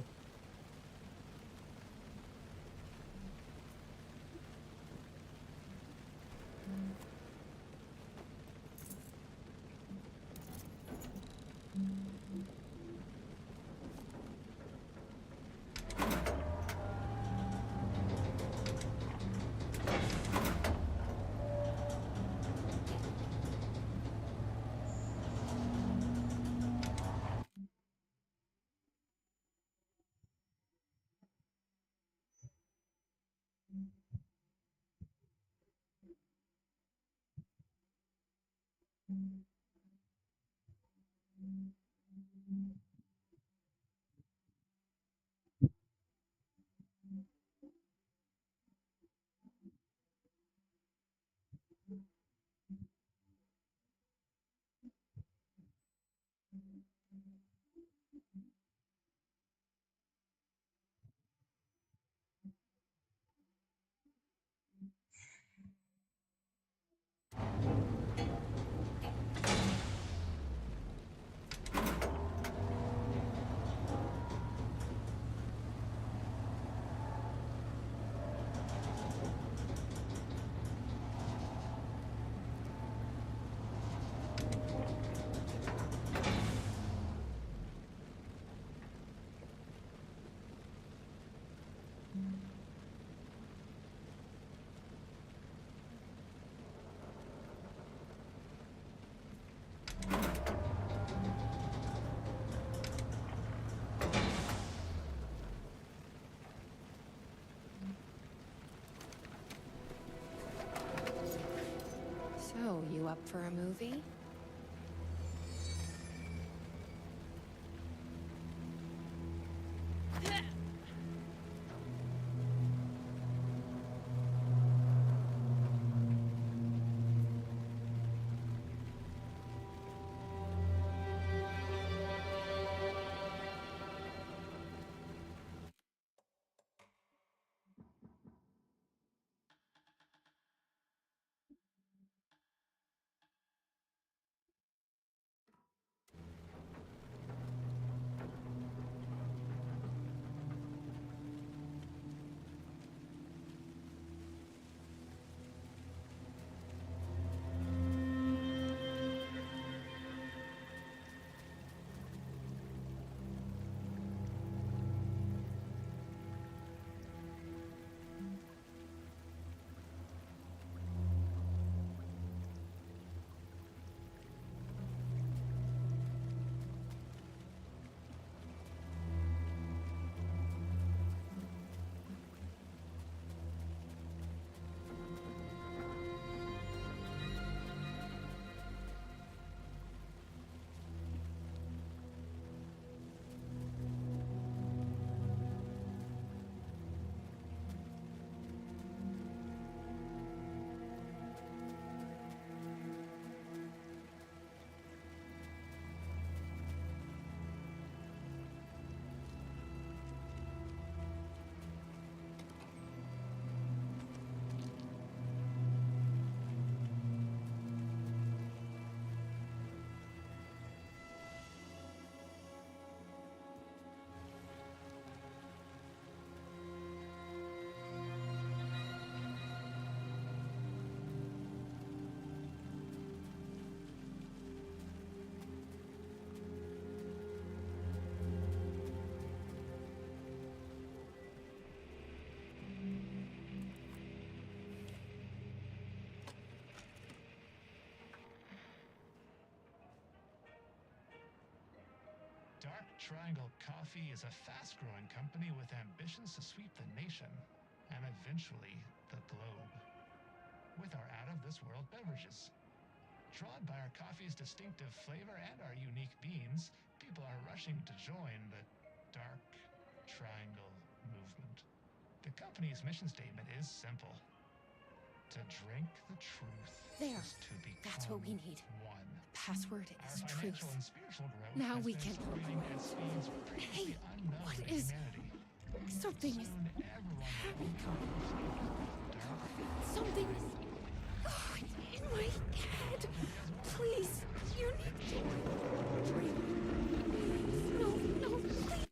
up for a movie? Dark Triangle Coffee is a fast-growing company with ambitions to sweep the nation and eventually the globe with our out-of-this-world beverages. Drawn by our coffee's distinctive flavor and our unique beans, people are rushing to join the Dark Triangle movement. The company's mission statement is simple. To drink the truth There. is to become That's what we need. one. The password is Our truth. financial and spiritual growth Now has we been can. accelerating at speeds previously Hey, unknown what to is- humanity. Something is Soon everyone will become dark. Something is in my head. Please, you need to drink. Please, no, please.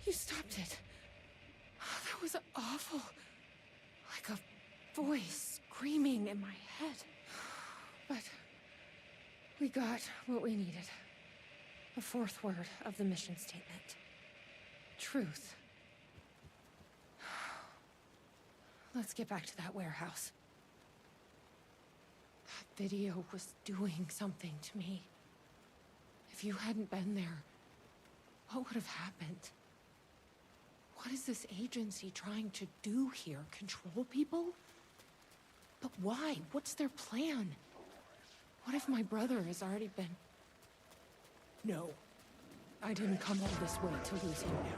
You stopped it. Oh, that was awful. Like a voice screaming in my head. But we got what we needed. The fourth word of the mission statement. Truth. Let's get back to that warehouse. That video was doing something to me. If you hadn't been there, what would have happened? What is this agency trying to do here? Control people? But why? What's their plan? What if my brother has already been... No. I didn't come all this way to lose him now.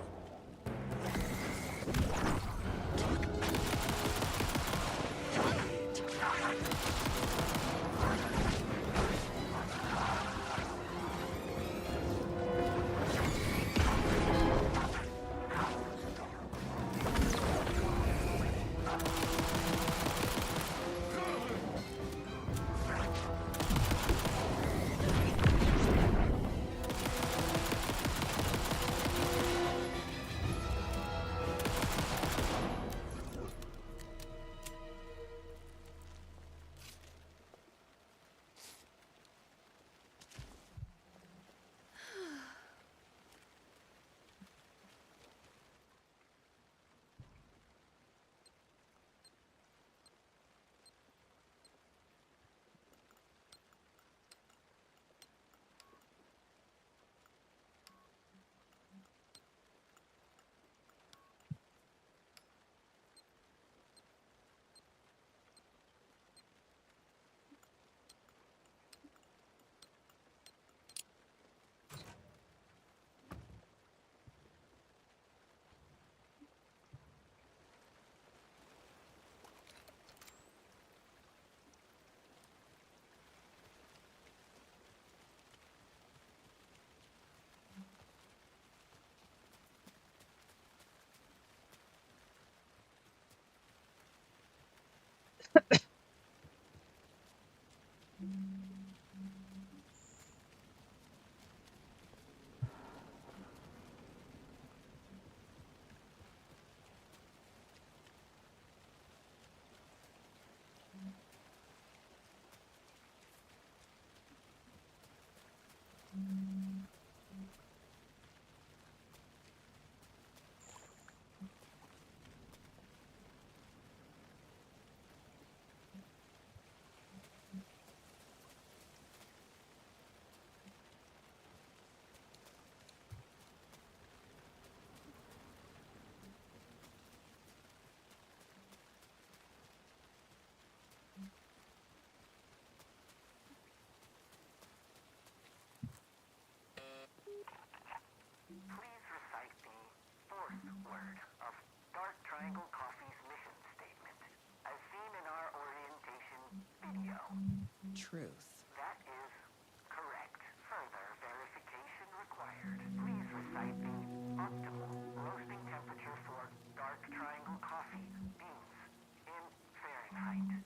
Please recite the fourth word of Dark Triangle Coffee's mission statement, as seen in our orientation video. Truth. That is correct. Further verification required. Please recite the optimal roasting temperature for Dark Triangle Coffee beans in Fahrenheit.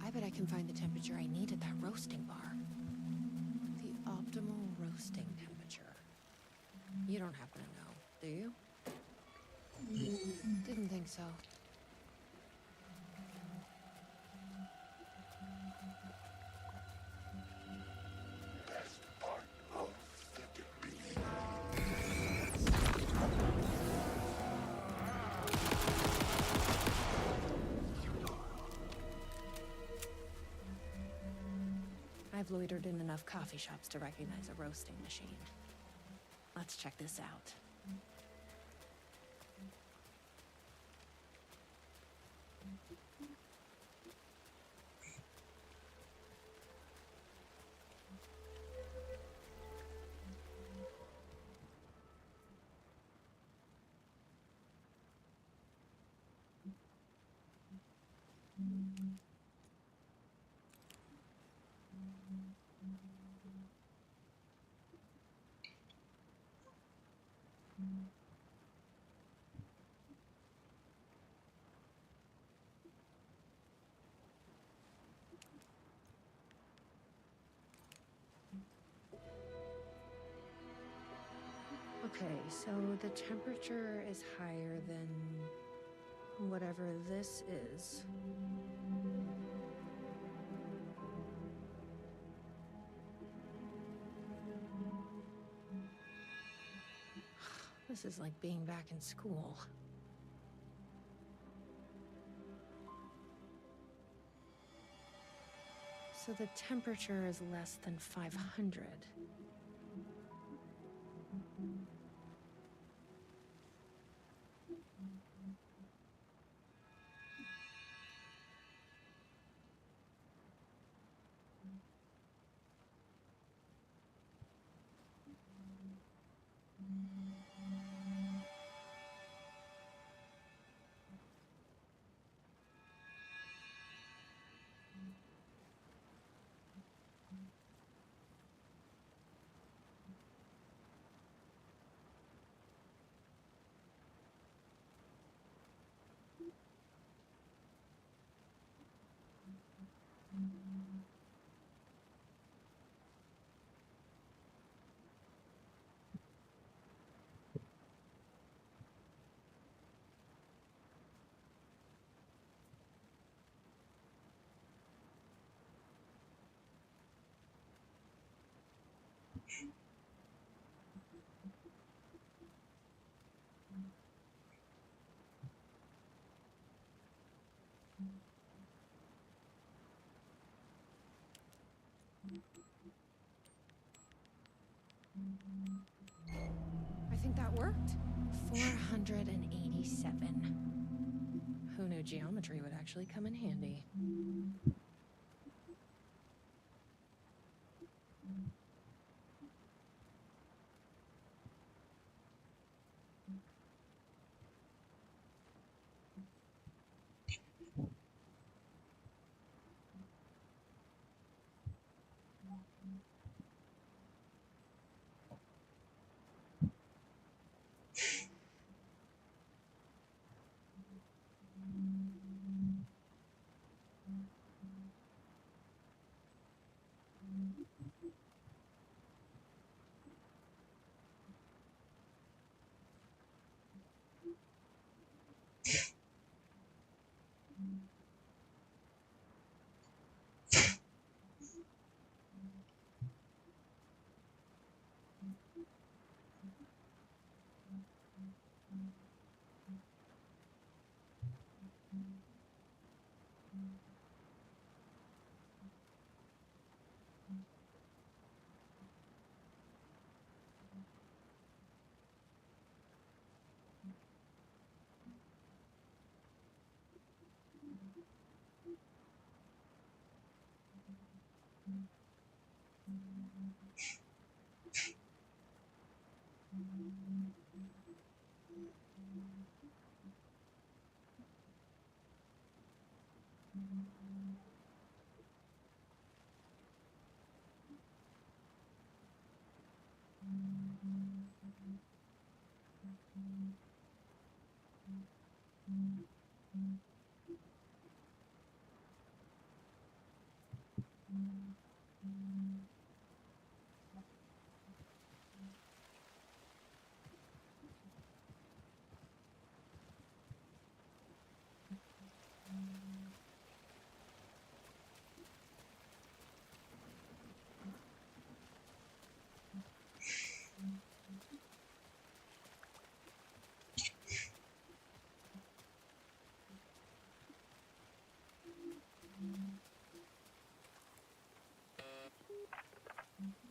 I bet I can find the temperature I need at that roasting bar. The optimal roasting temperature. You don't happen to know, do you? Didn't think so. I've loitered in enough coffee shops to recognize a roasting machine. Let's check this out. Okay, so the temperature is higher than whatever this is. This is like being back in school. So the temperature is less than 500. I think that worked. 487. Who knew geometry would actually come in handy?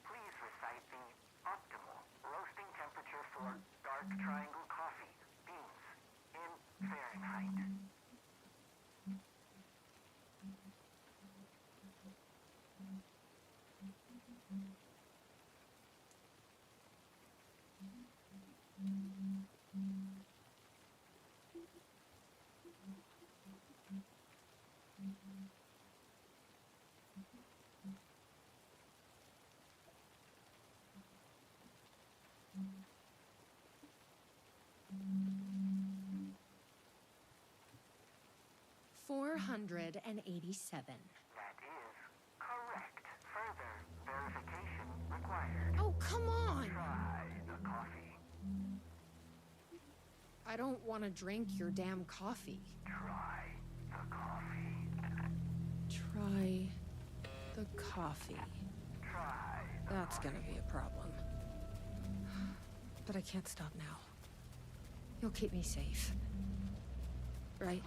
Please recite the optimal roasting temperature for dark triangle coffee beans in Fahrenheit. 487. That is correct. Further verification required. Oh, come on! Try the coffee. I don't want to drink your damn coffee. Try the coffee. Try the coffee. Try. That's gonna be a problem. But I can't stop now. You'll keep me safe. Right?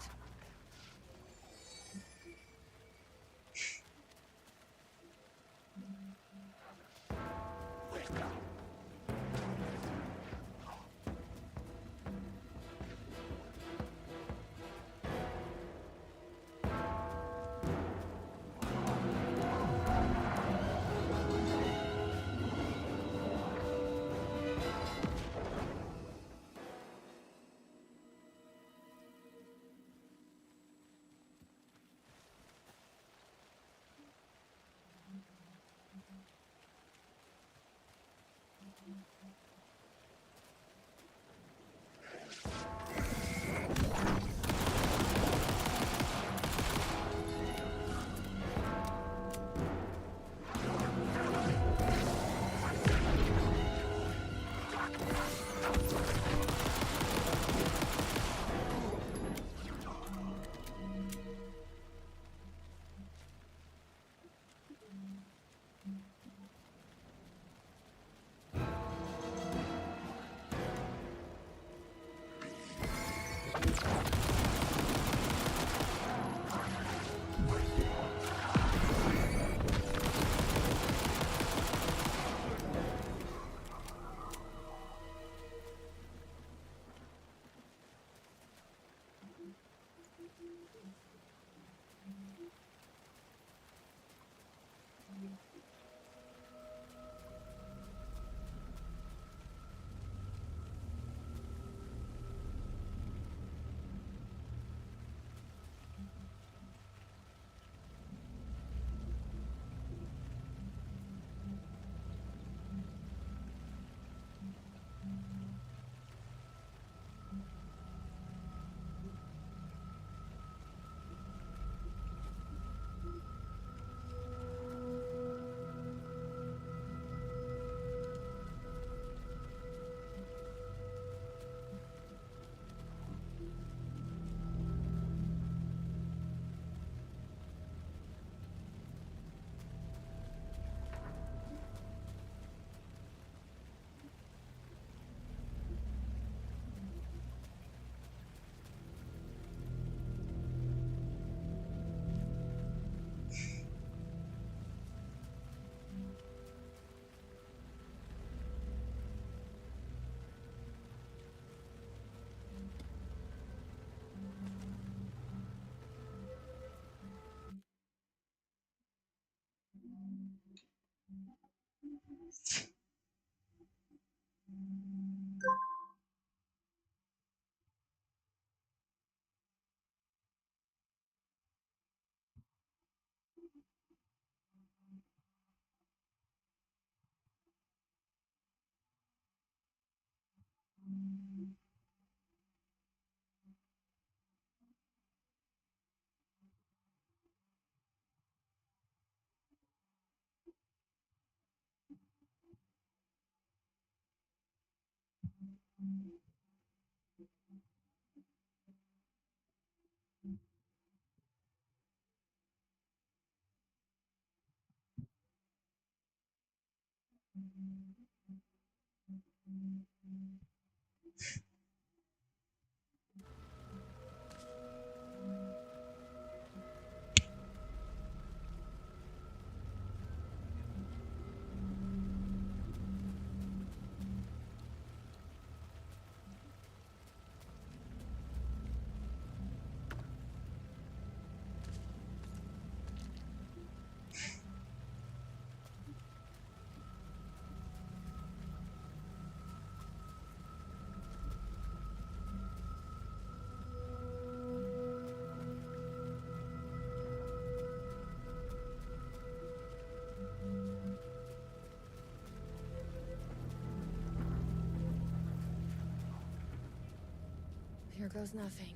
Here goes nothing.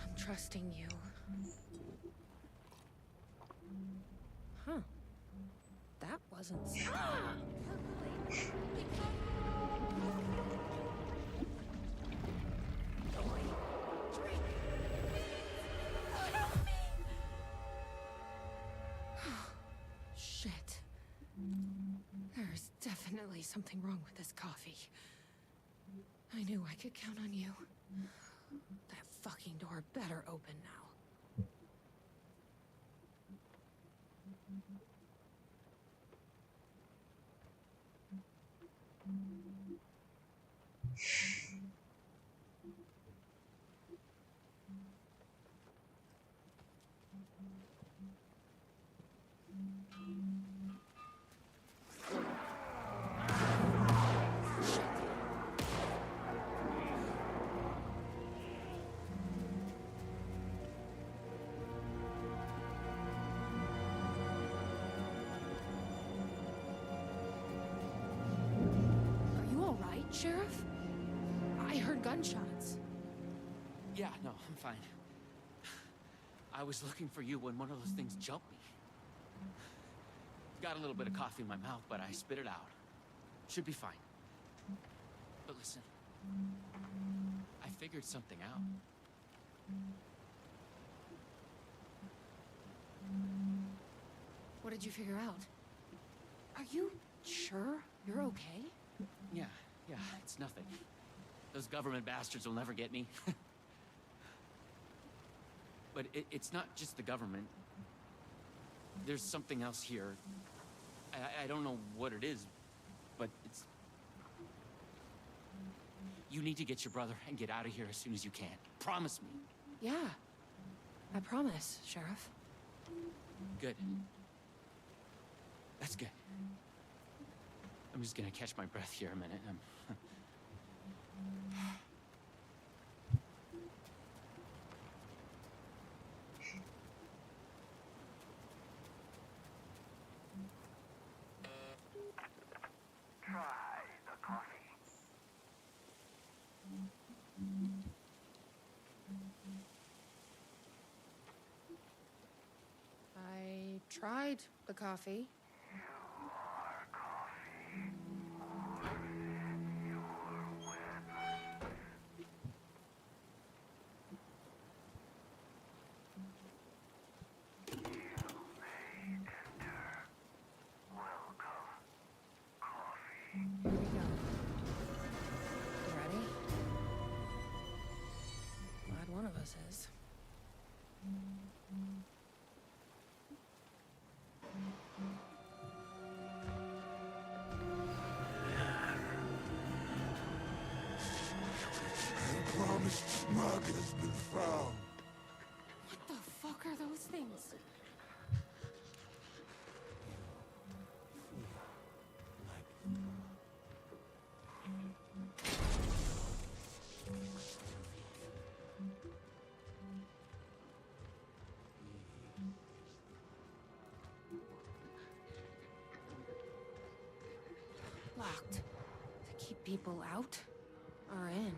I'm trusting you. Huh. That wasn't safe. really something wrong with this coffee. I knew I could count on you. That fucking door better open now. Are you all right, Sheriff? I heard gunshots. Yeah, no, I'm fine. I was looking for you when one of those things jumped me. Got a little bit of coffee in my mouth, but I spit it out. Should be fine. But listen, I figured something out. What did you figure out? Are you sure you're okay? Yeah, it's nothing. Those government bastards will never get me. But it's not just the government. There's something else here. I don't know what it is, but it's... You need to get your brother and get out of here as soon as you can. Promise me. Yeah, I promise, Sheriff. Good. That's good. I'm just gonna catch my breath here a minute. Try the coffee. I tried the coffee. Here we go. You ready? Glad one of us is. I promise Mug has been found. What the fuck are those things? Locked. To keep people out or in.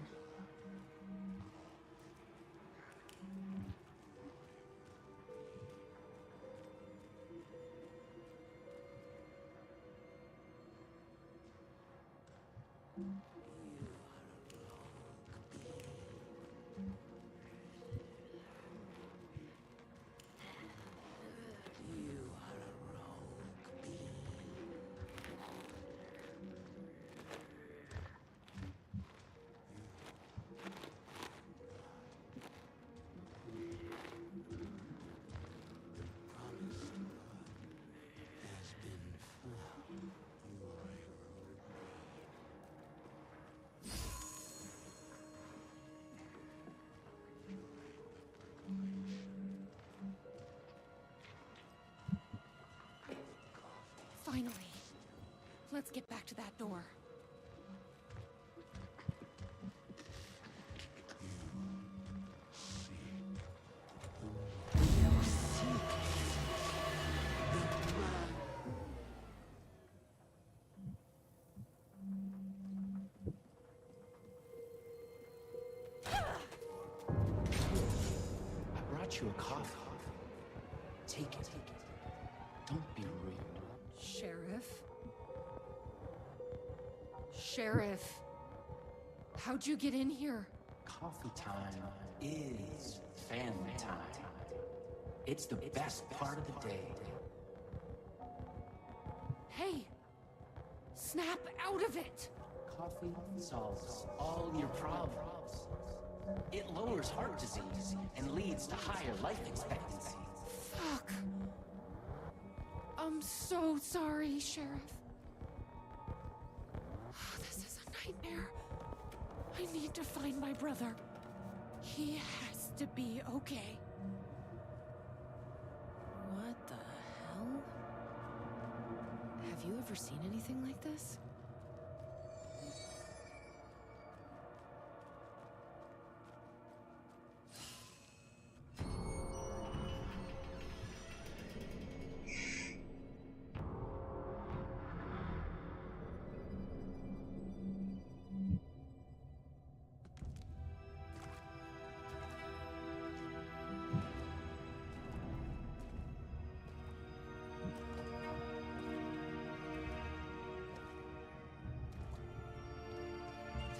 Finally. Let's get back to that door. I brought you a coffee. Take it. Don't be rude. Sheriff? Sheriff! How'd you get in here? Coffee time is family time. It's the best part of the day. Hey! Snap out of it! Coffee solves all your problems. It lowers heart disease and leads to higher life expectancy. Fuck. I'm so sorry, Sheriff. This is a nightmare. I need to find my brother. He has to be okay. What the hell? Have you ever seen anything like this?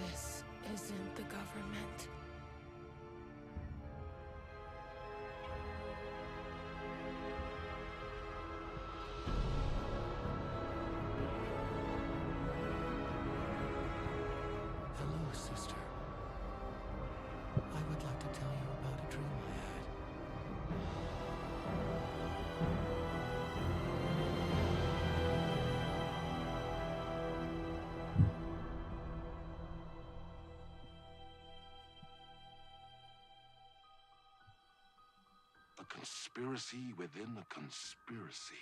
This isn't the government. Hello, sister. I would like to tell you about a dream I had. A conspiracy within a conspiracy.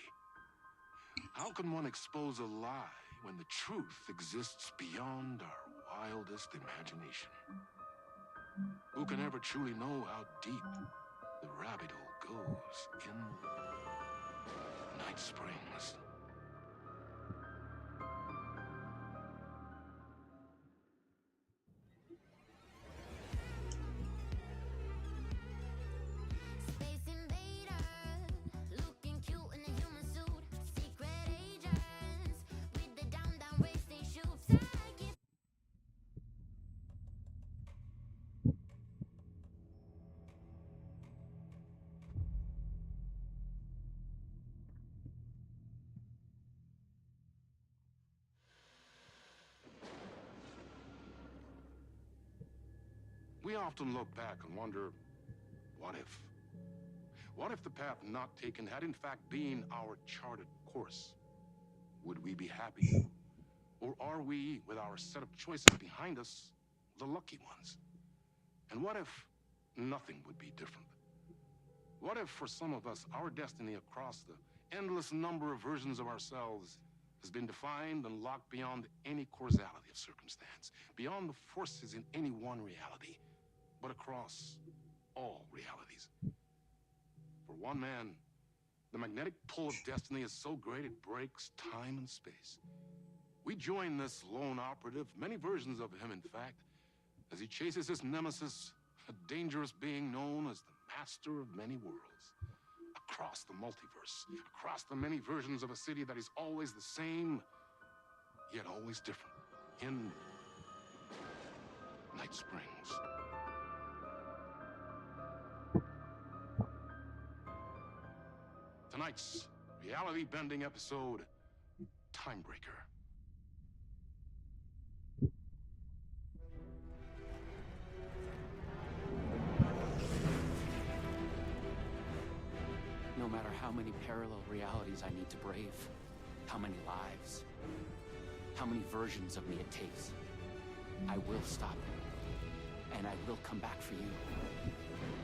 How can one expose a lie when the truth exists beyond our wildest imagination? Who can ever truly know how deep the rabbit hole goes in Night Springs? Space invader, looking cute in a human suit. Secret agents with the down race they shoot. Psychic. We often look back and wonder, what if? What if the path not taken had in fact been our charted course? Would we be happy? Or are we, with our set of choices behind us, the lucky ones? And what if nothing would be different? What if, for some of us, our destiny across the endless number of versions of ourselves has been defined and locked beyond any causality of circumstance, beyond the forces in any one reality, but across all realities? For one man, the magnetic pull of destiny is so great it breaks time and space. We join this lone operative, many versions of him in fact, as he chases his nemesis, a dangerous being known as the master of many worlds. Across the multiverse, across the many versions of a city that is always the same, yet always different. In Night Springs. Tonight's reality-bending episode, Timebreaker. No matter how many parallel realities I need to brave, how many lives, how many versions of me it takes, I will stop it. And I will come back for you,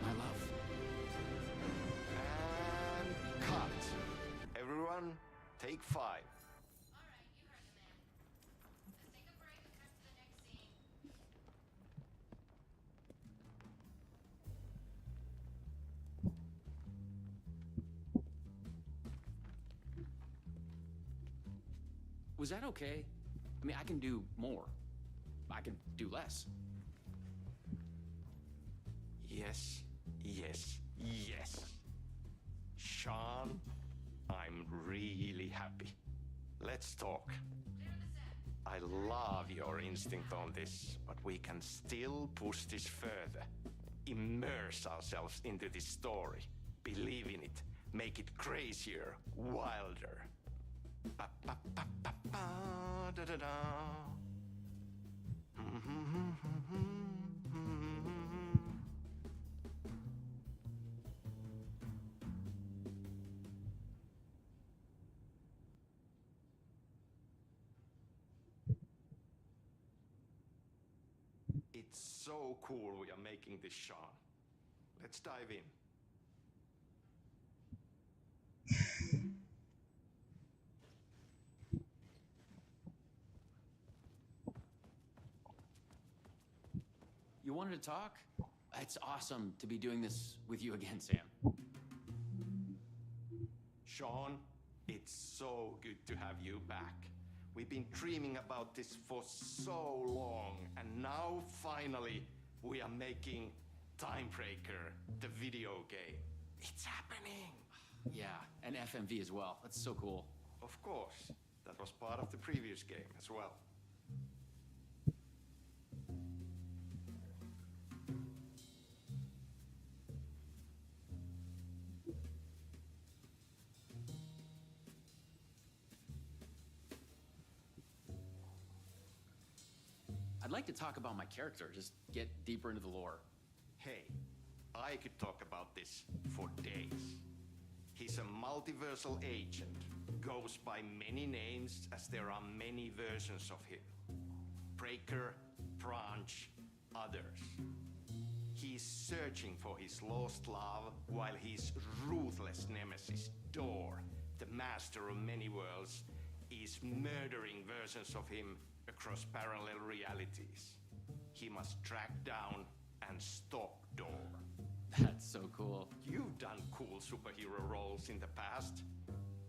my love. And cut. Everyone, take 5. Was that okay? I mean, I can do more. I can do less. Yes, yes, yes. Sean, I'm really happy. Let's talk. I love your instinct on this, but we can still push this further. Immerse ourselves into this story. Believe in it. Make it crazier, wilder. Ba, ba, ba, ba, ba, da, da, da. It's so cool we are making this, Sean. Let's dive in. You wanted to talk? It's awesome to be doing this with you again, Sam. Sean, it's so good to have you back. We've been dreaming about this for so long, and now finally we are making Timebreaker, the video game. It's happening! Yeah, and FMV as well. That's so cool. Of course, that was part of the previous game as well. I'd like to talk about my character, just get deeper into the lore. Hey, I could talk about this for days. He's a multiversal agent, goes by many names as there are many versions of him. Breaker, Branch, others. He's searching for his lost love while his ruthless nemesis, Door, the master of many worlds, is murdering versions of him across parallel realities. He must track down and stop Door. That's so cool. You've done cool superhero roles in the past.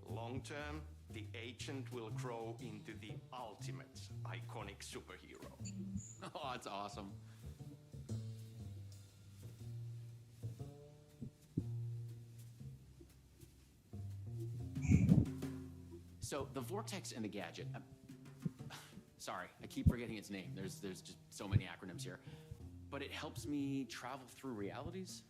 Long term, the agent will grow into the ultimate iconic superhero. Oh, that's awesome. So, the Vortex and the Gadget. Sorry, I keep forgetting its name. There's just so many acronyms here. But it helps me travel through realities?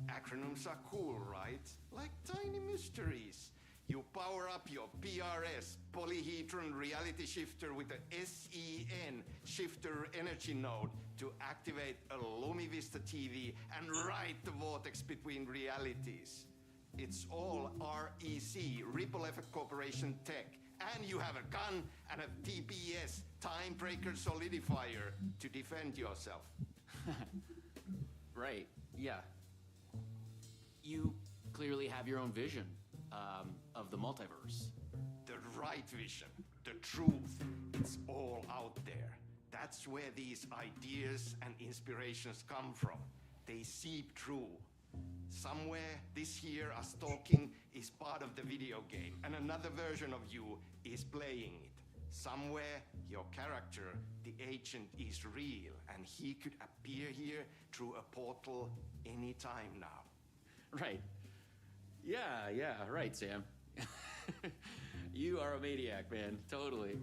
Acronyms are cool, right? Like tiny mysteries. You power up your PRS, polyhedron reality shifter, with a SEN shifter energy node to activate a LumiVista TV and ride the vortex between realities. It's all REC, Ripple Effect Corporation tech. And you have a gun and a TPS, Timebreaker Solidifier, to defend yourself. Right, yeah. You clearly have your own vision of the multiverse. The right vision, the truth, it's all out there. That's where these ideas and inspirations come from. They seep through. Somewhere this here, us talking, is part of the video game, and another version of you is playing it. Somewhere, your character, the agent, is real, and he could appear here through a portal anytime now. Right. Yeah, right, Sam. You are a maniac, man. Totally.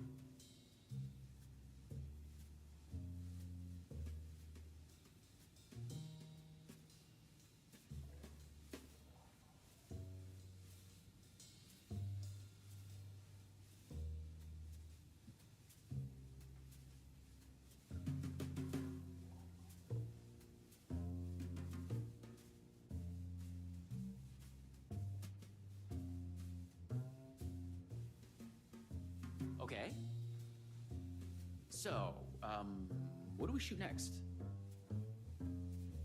Okay. So, what do we shoot next?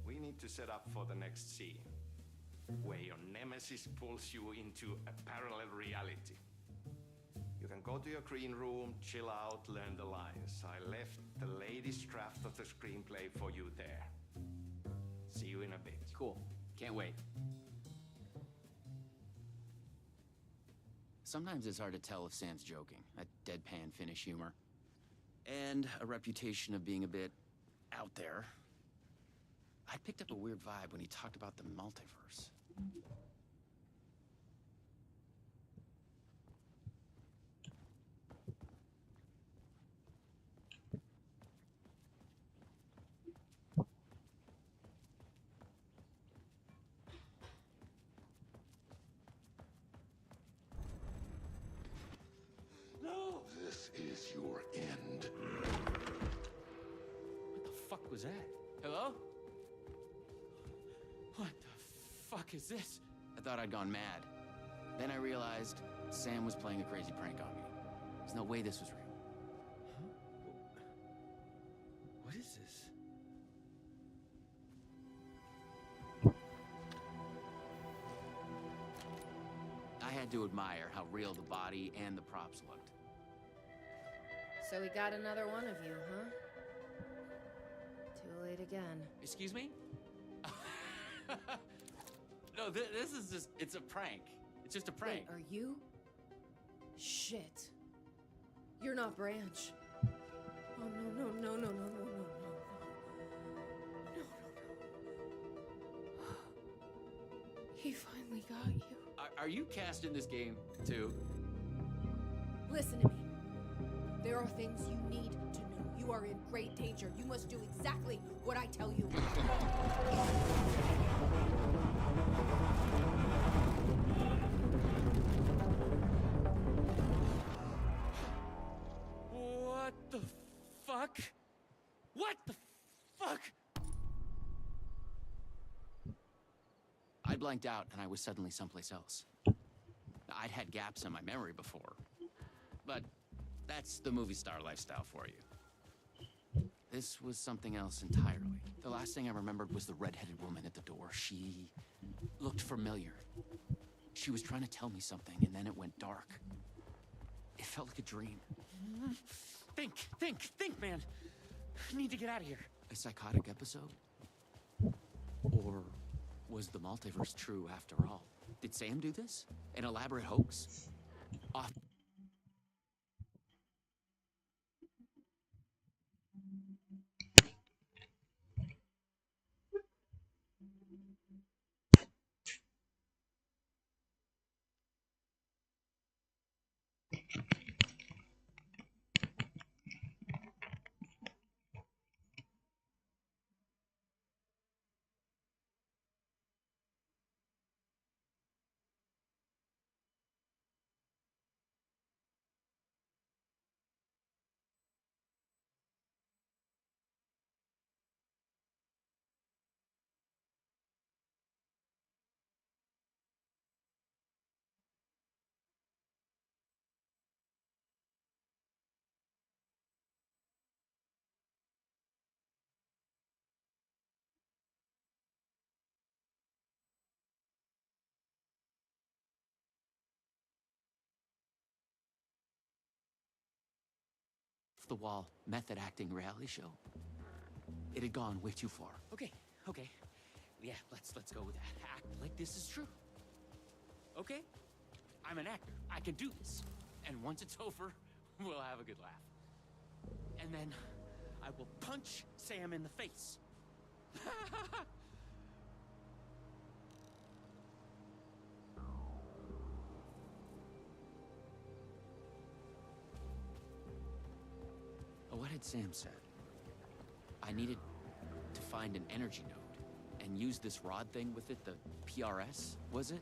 We need to set up for the next scene, where your nemesis pulls you into a parallel reality. You can go to your green room, chill out, learn the lines. I left the latest draft of the screenplay for you there. See you in a bit. Cool. Can't wait. Sometimes it's hard to tell if Sam's joking. That deadpan Finnish humor. And a reputation of being a bit out there. I picked up a weird vibe when he talked about the multiverse. was that? Hello? What the fuck is this? I thought I'd gone mad. Then I realized Sam was playing a crazy prank on me. There's no way this was real. What is this? I had to admire how real the body and the props looked. So we got another one of you, huh? Too late again. Excuse me? No, this is just, it's a prank. It's just a prank. Wait, are you? Shit. You're not Branch. Oh, no, no, no, no, no, no, no, no, no. No, no, no. He finally got you. Are you cast in this game, too? Listen to me. There are things you need to know. You are in great danger. You must do exactly what I tell you. What the fuck? What the fuck? I blanked out and I was suddenly someplace else. I'd had gaps in my memory before, but that's the movie star lifestyle for you. This was something else entirely. The last thing I remembered was the red-headed woman at the door. She looked familiar. She was trying to tell me something, and then it went dark. It felt like a dream. Think, man. I need to get out of here. A psychotic episode? Or was the multiverse true after all? Did Sam do this? An elaborate hoax? Off. The wall method acting reality show. It had gone way too far. Okay. Yeah, let's go with that. Act like this is true. Okay? I'm an actor. I can do this. And once it's over, we'll have a good laugh. And then I will punch Sam in the face. What had Sam said? I needed to find an energy node and use this rod thing with it, the PRS, was it?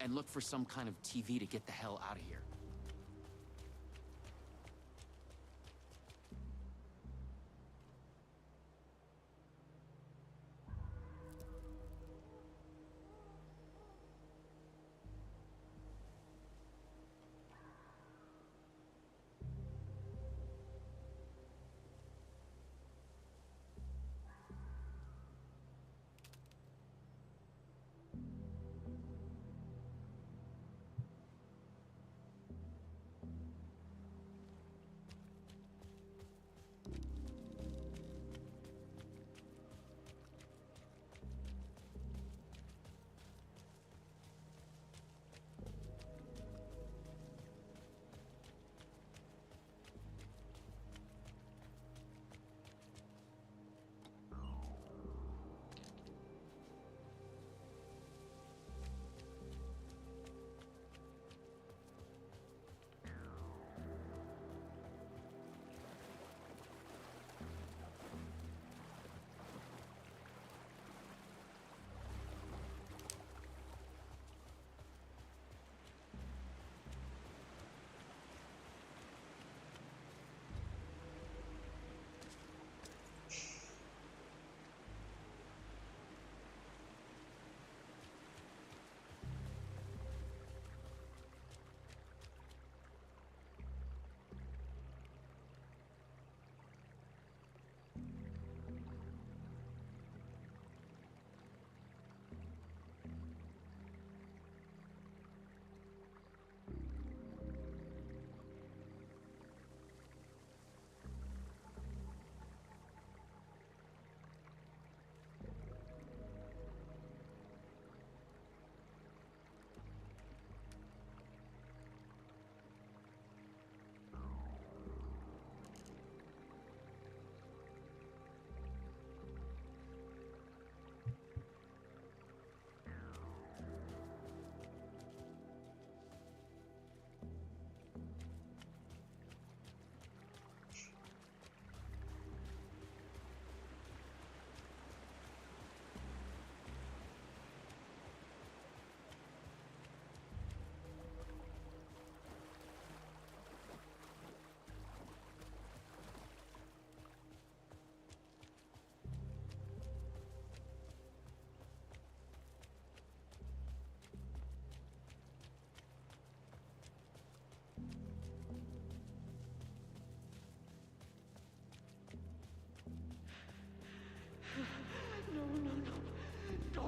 And look for some kind of TV to get the hell out of here.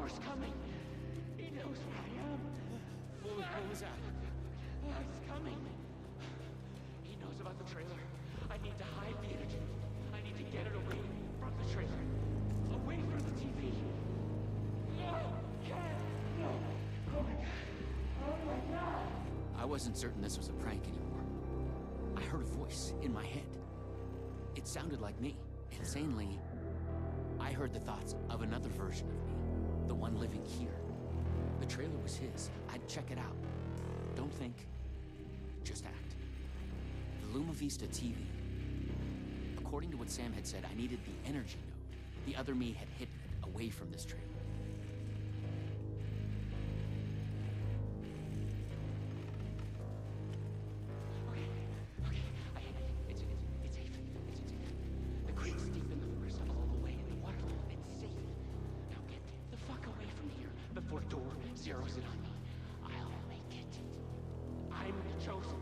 Thor's coming. He knows where I am. What was that? He's coming. He knows about the trailer. I need to hide the energy. I need to get it away from the trailer. Away from the TV. No! Can't! No! Oh my god! Oh my god! I wasn't certain this was a prank anymore. I heard a voice in my head. It sounded like me. Insanely, I heard the thoughts of another version of me. The one living here. The trailer was his. I'd check it out. Don't think. Just act. The Luma Vista TV. According to what Sam had said, I needed the energy node. The other me had hidden it away from this trailer. Okay, it's safe. It's safe. The creek's deep in the forest, all the way in the water. It's safe. Now get the fuck away from here before Door zeroes in on me. I'll make it. I'm the chosen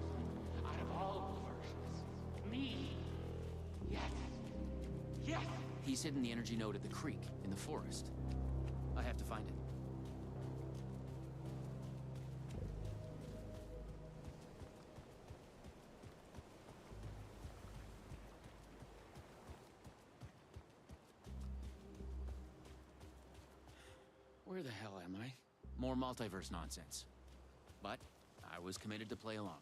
out of all the versions. Me. Yes. Yes. He's hidden the energy node at the creek in the forest. I have to find it. Where the hell am I? More multiverse nonsense. But I was committed to play along.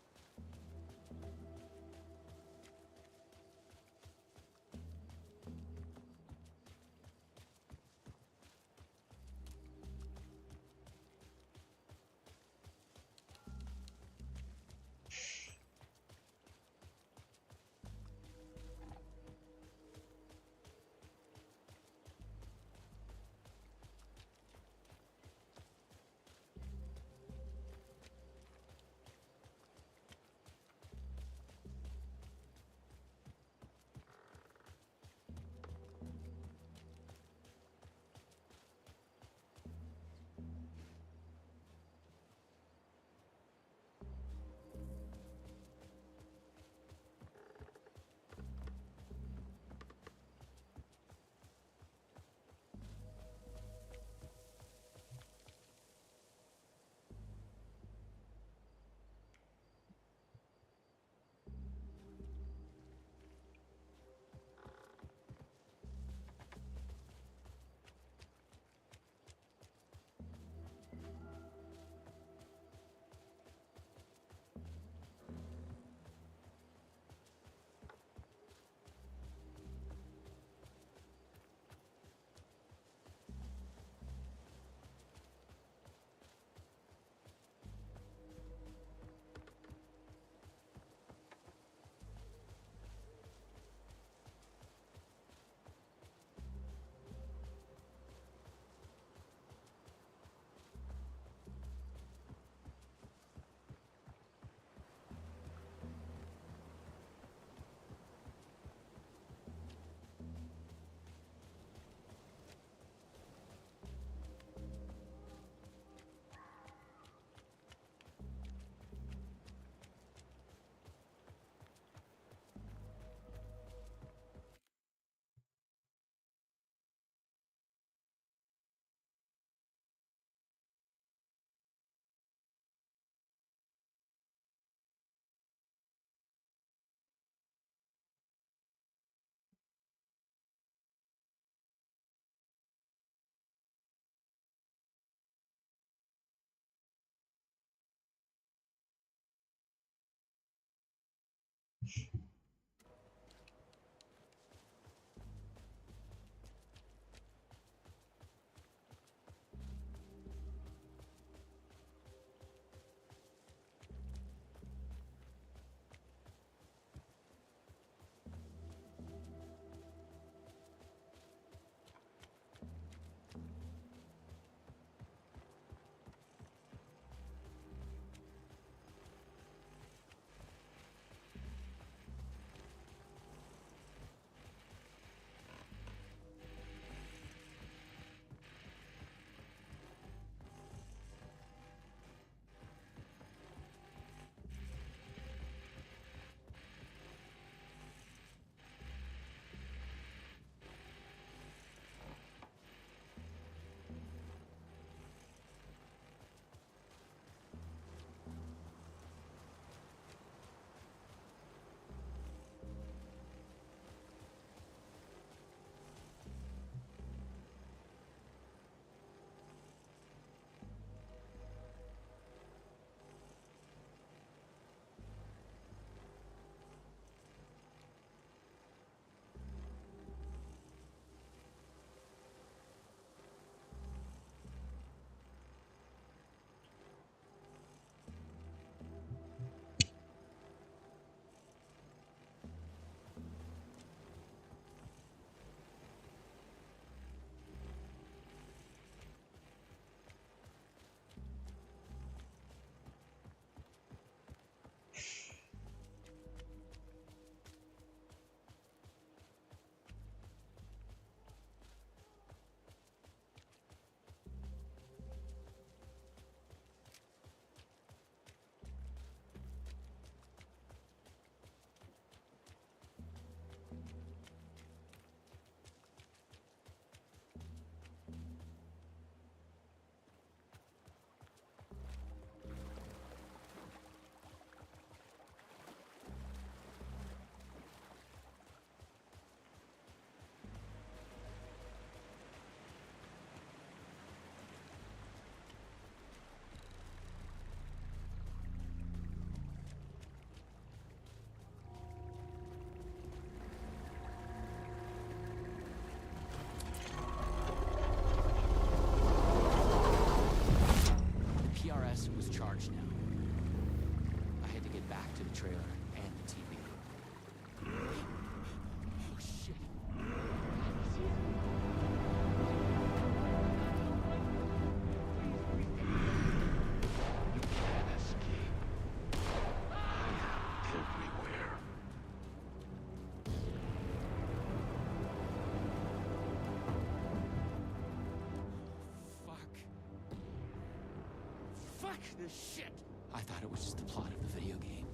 Fuck this shit! I thought it was just the plot of the video game.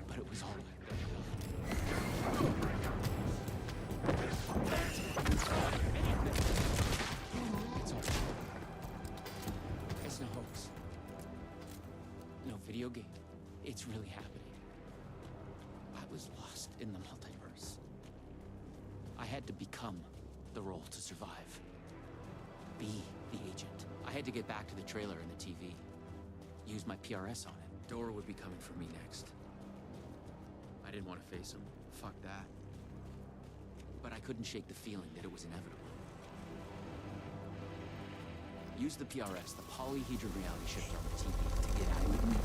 But it was all It's all It's no hoax. No video game. It's really happening. I was lost in the multiverse. I had to become the role to survive. Be the agent. I had to get back to the trailer and the TV. Use my PRS on it. Dora would be coming for me next. I didn't want to face him. Fuck that. But I couldn't shake the feeling that it was inevitable. Use the PRS, the polyhedron reality shifter on the TV, to get out of me.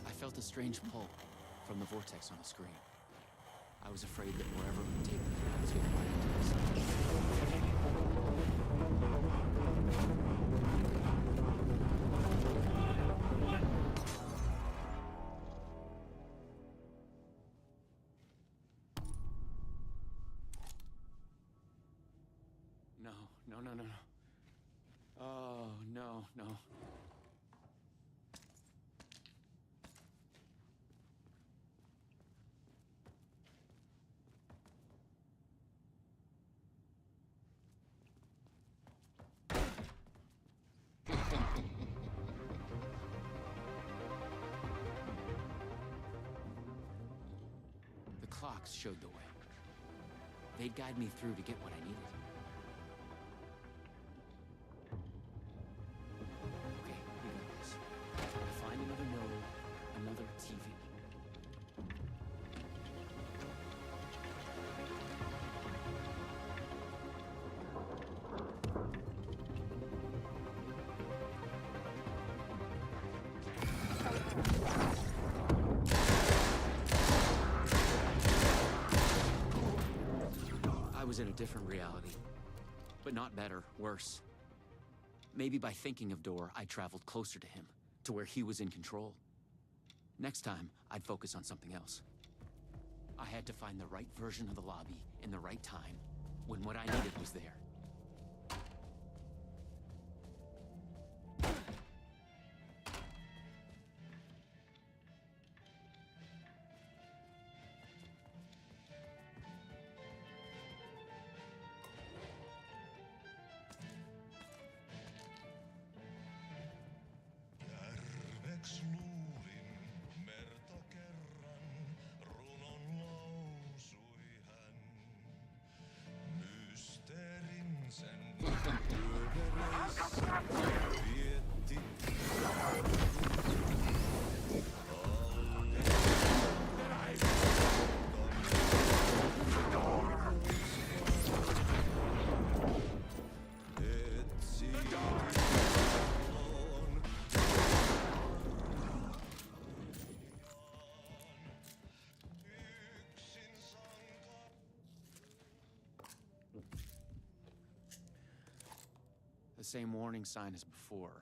I felt a strange pull from the vortex on the screen. I was afraid that wherever it would take me, I was going to run into this. No. Oh, no. The clocks showed the way. They'd guide me through to get what I needed. Okay, we got this. Find another node, another TV. I was in a different reality, but not better, worse. Maybe by thinking of Dor, I traveled closer to him, to where he was in control. Next time, I'd focus on something else. I had to find the right version of the lobby in the right time, when what I needed was there. Järveks luulin merta kerran, runon lausui hän. Mysteerin sen yövereissä vietti. The same warning sign as before.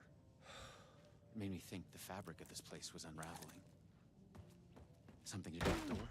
It made me think the fabric of this place was unraveling. Something to do with Dor?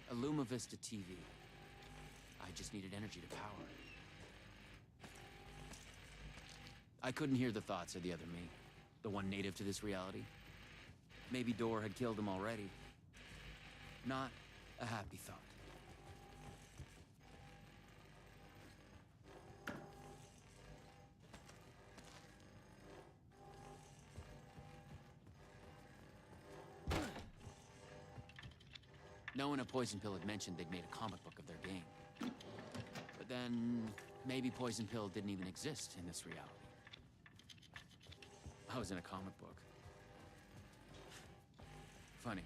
A Luma Vista TV. I just needed energy to power it. I couldn't hear the thoughts of the other me, the one native to this reality. Maybe Dor had killed him already. Not a happy thought. No one at Poison Pill had mentioned they'd made a comic book of their game. But then, maybe Poison Pill didn't even exist in this reality. I was in a comic book. Funny.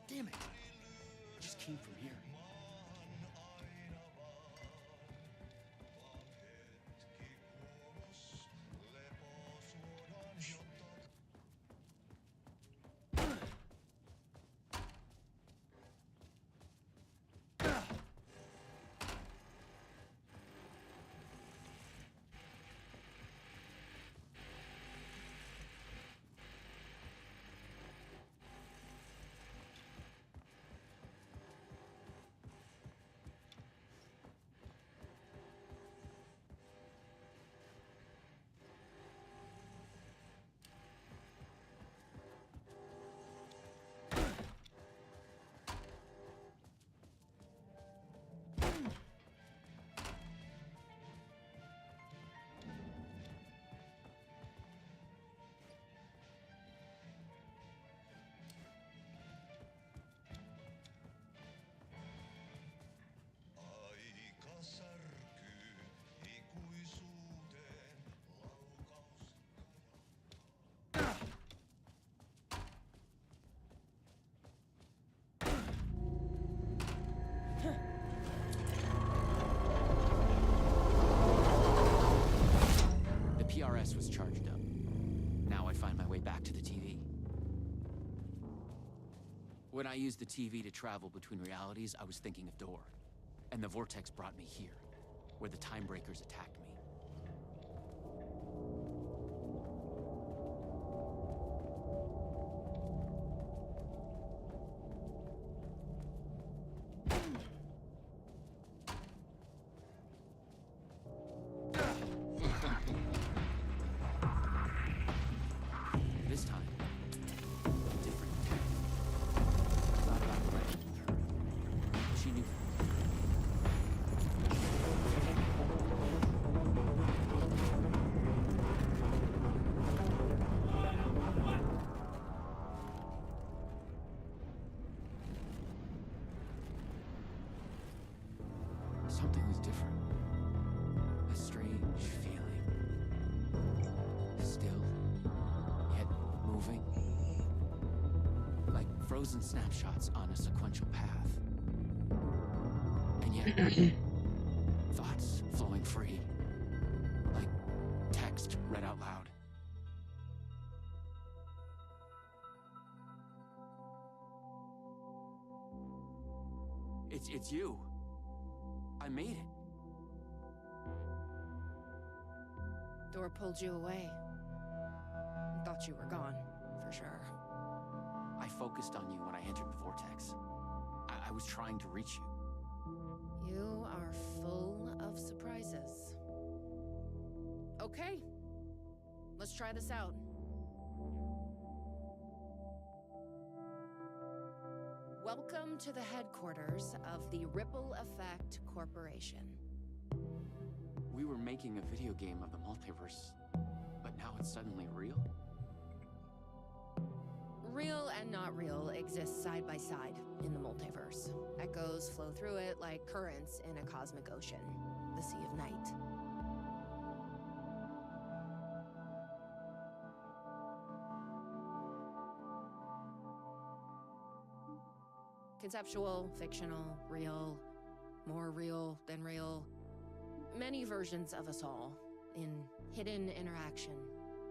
Damn it! It just came from here. The PRS was charged up. Now I find my way back to the TV. When I used the TV to travel between realities, I was thinking of Door. And the vortex brought me here, where the time breakers attacked me. This time, different. I thought about the legend with her. She knew. Something was different. A strange feeling. Still, yet moving. Like frozen snapshots on a sequential path. And yet, thoughts flowing free. Like text read out loud. It's you. I made it. Door pulled you away. Thought you were gone, for sure. I focused on you when I entered the vortex. I was trying to reach you. You are full of surprises. Okay. Let's try this out. Welcome to the headquarters of the Ripple Effect Corporation. We were making a video game of the multiverse, but now it's suddenly real? Real and not real exist side by side in the multiverse. Echoes flow through it like currents in a cosmic ocean, the Sea of Night. Conceptual, fictional, real, more real than real. Many versions of us all, in hidden interaction,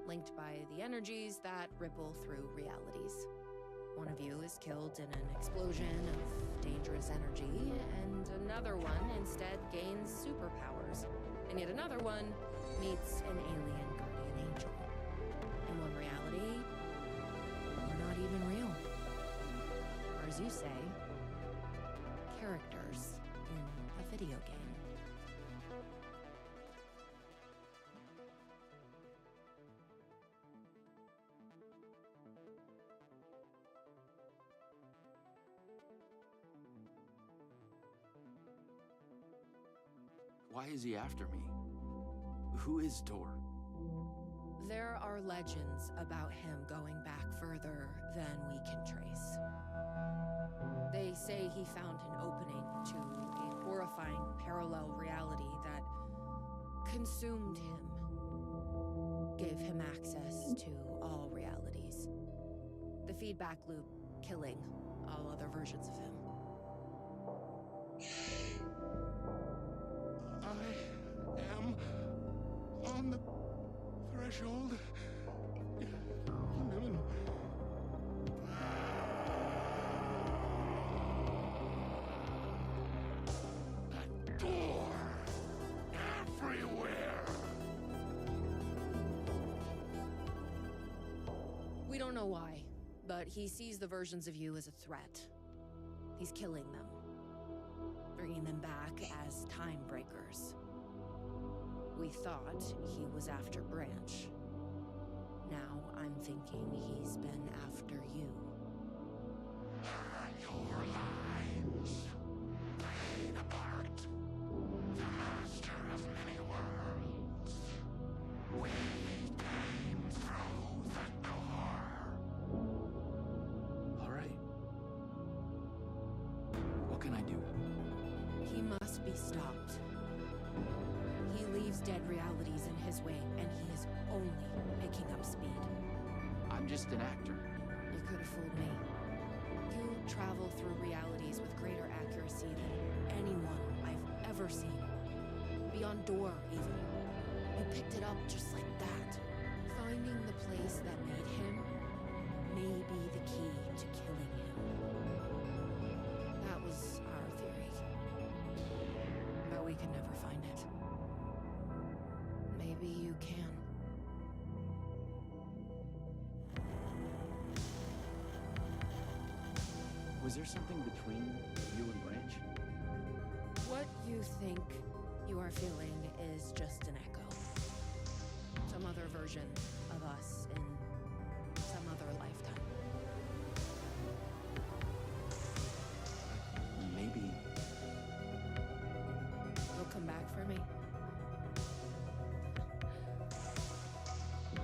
linked by the energies that ripple through realities. One of you is killed in an explosion of dangerous energy, and another one instead gains superpowers, and yet another one meets an alien guardian angel. In one reality, we're not even real. Or as you say, characters in a video game. Why is he after me? Who is Door? There are legends about him going back further than we can trace. They say he found an opening to a horrifying parallel reality that consumed him, gave him access to all realities. The feedback loop killing all other versions of him. I am on the threshold. No. That door everywhere. We don't know why, but he sees the versions of you as a threat. He's killing them, bringing them back as time breakers. We thought he was after Branch. Now I'm thinking he's been after you. Your lines played a part. The master of many worlds. We came through the door. All right. What can I do? He must be stopped. He leaves dead realities in his way, and he is only picking up speed. I'm just an actor. You could have fooled me. You travel through realities with greater accuracy than anyone I've ever seen. Beyond Door, even. You picked it up just like that. Finding the place that made him may be the key to killing him. Maybe you can. Was there something between you and Branch? What you think you are feeling is just an echo. Some other version of us in some other lifetime. Maybe. You'll come back for me?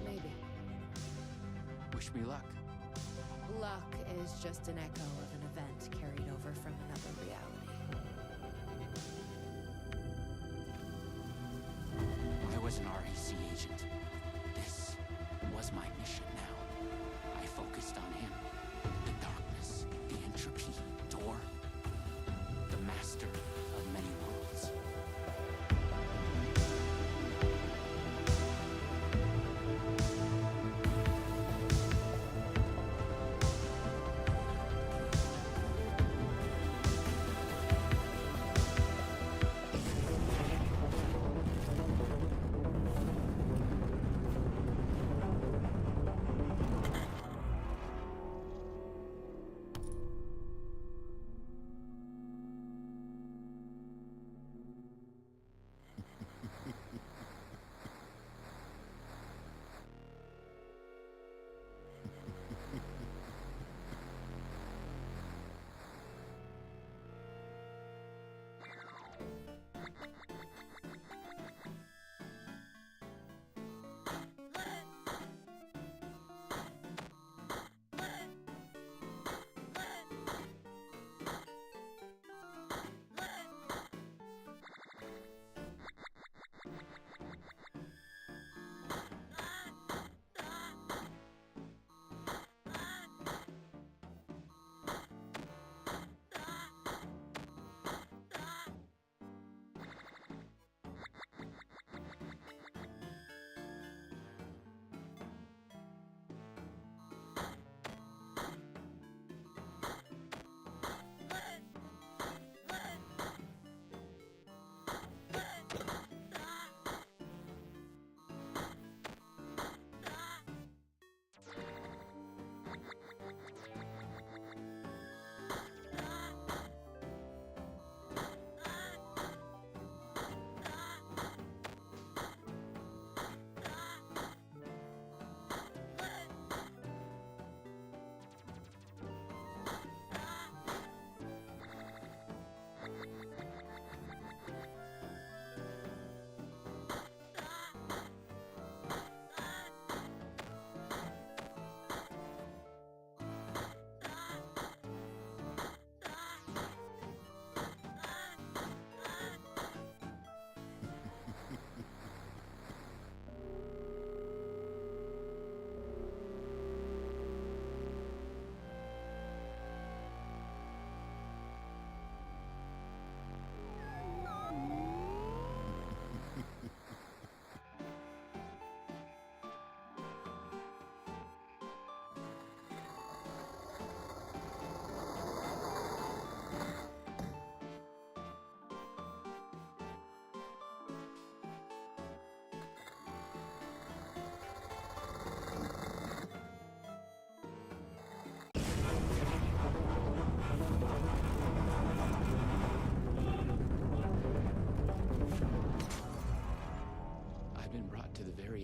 Maybe. Wish me luck. Luck is just an echo of an event carried over from another reality. I was an REC agent. This was my mission now. I focused on him. The darkness, the entropy, Door. The master of many worlds.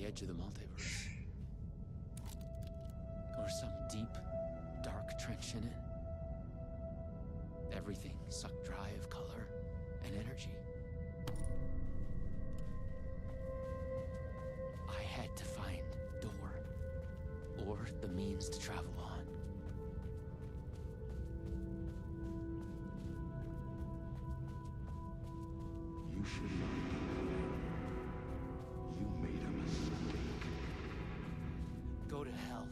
Edge of the multiverse. Or some deep, dark trench in it. Everything sucked dry of color and energy. I had to find Door, or the means to travel on. You should not do that. You made a mistake. Go to hell.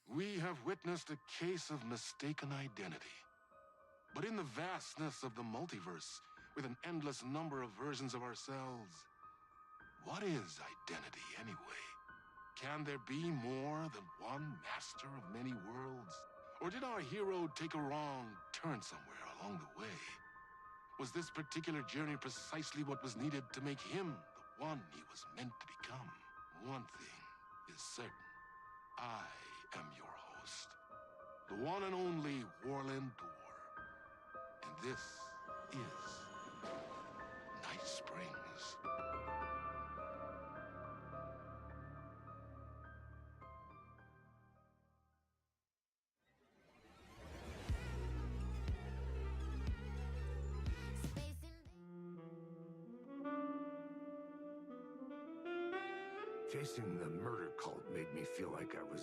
We have witnessed a case of mistaken identity. But in the vastness of the multiverse, with an endless number of versions of ourselves, what is identity anyway? Can there be more than one master of many worlds? Or did our hero take a wrong turn somewhere along the way? Was this particular journey precisely what was needed to make him the one he was meant to become? One thing is certain. I am your host, the one and only Warland Door. And this is Night Springs. Chasing the murder cult made me feel like I was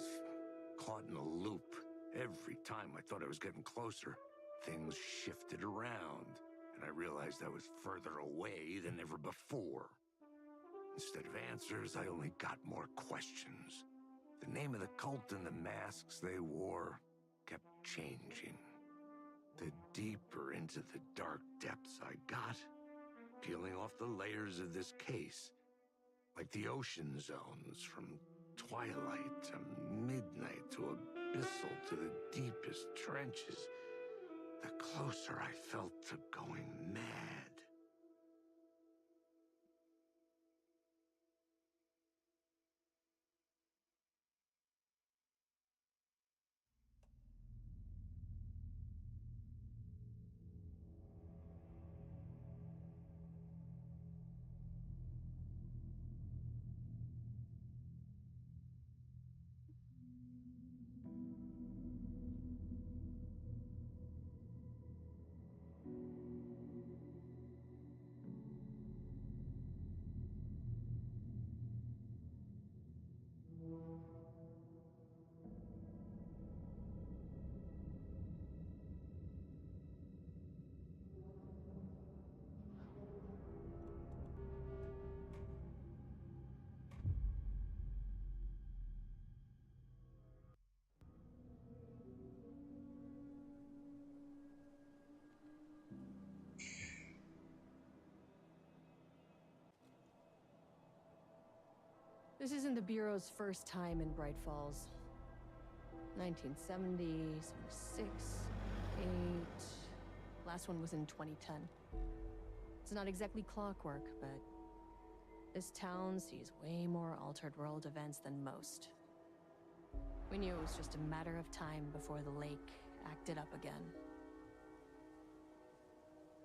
caught in a loop. Every time I thought I was getting closer, things shifted around, and I realized I was further away than ever before. Instead of answers, I only got more questions. The name of the cult and the masks they wore kept changing. The deeper into the dark depths I got, peeling off the layers of this case, like the ocean zones, from twilight to midnight to abyssal to the deepest trenches, the closer I felt to going mad. This isn't the Bureau's first time in Bright Falls. 1970, 76, 8. Last one was in 2010. It's not exactly clockwork, but this town sees way more altered world events than most. We knew it was just a matter of time before the lake acted up again.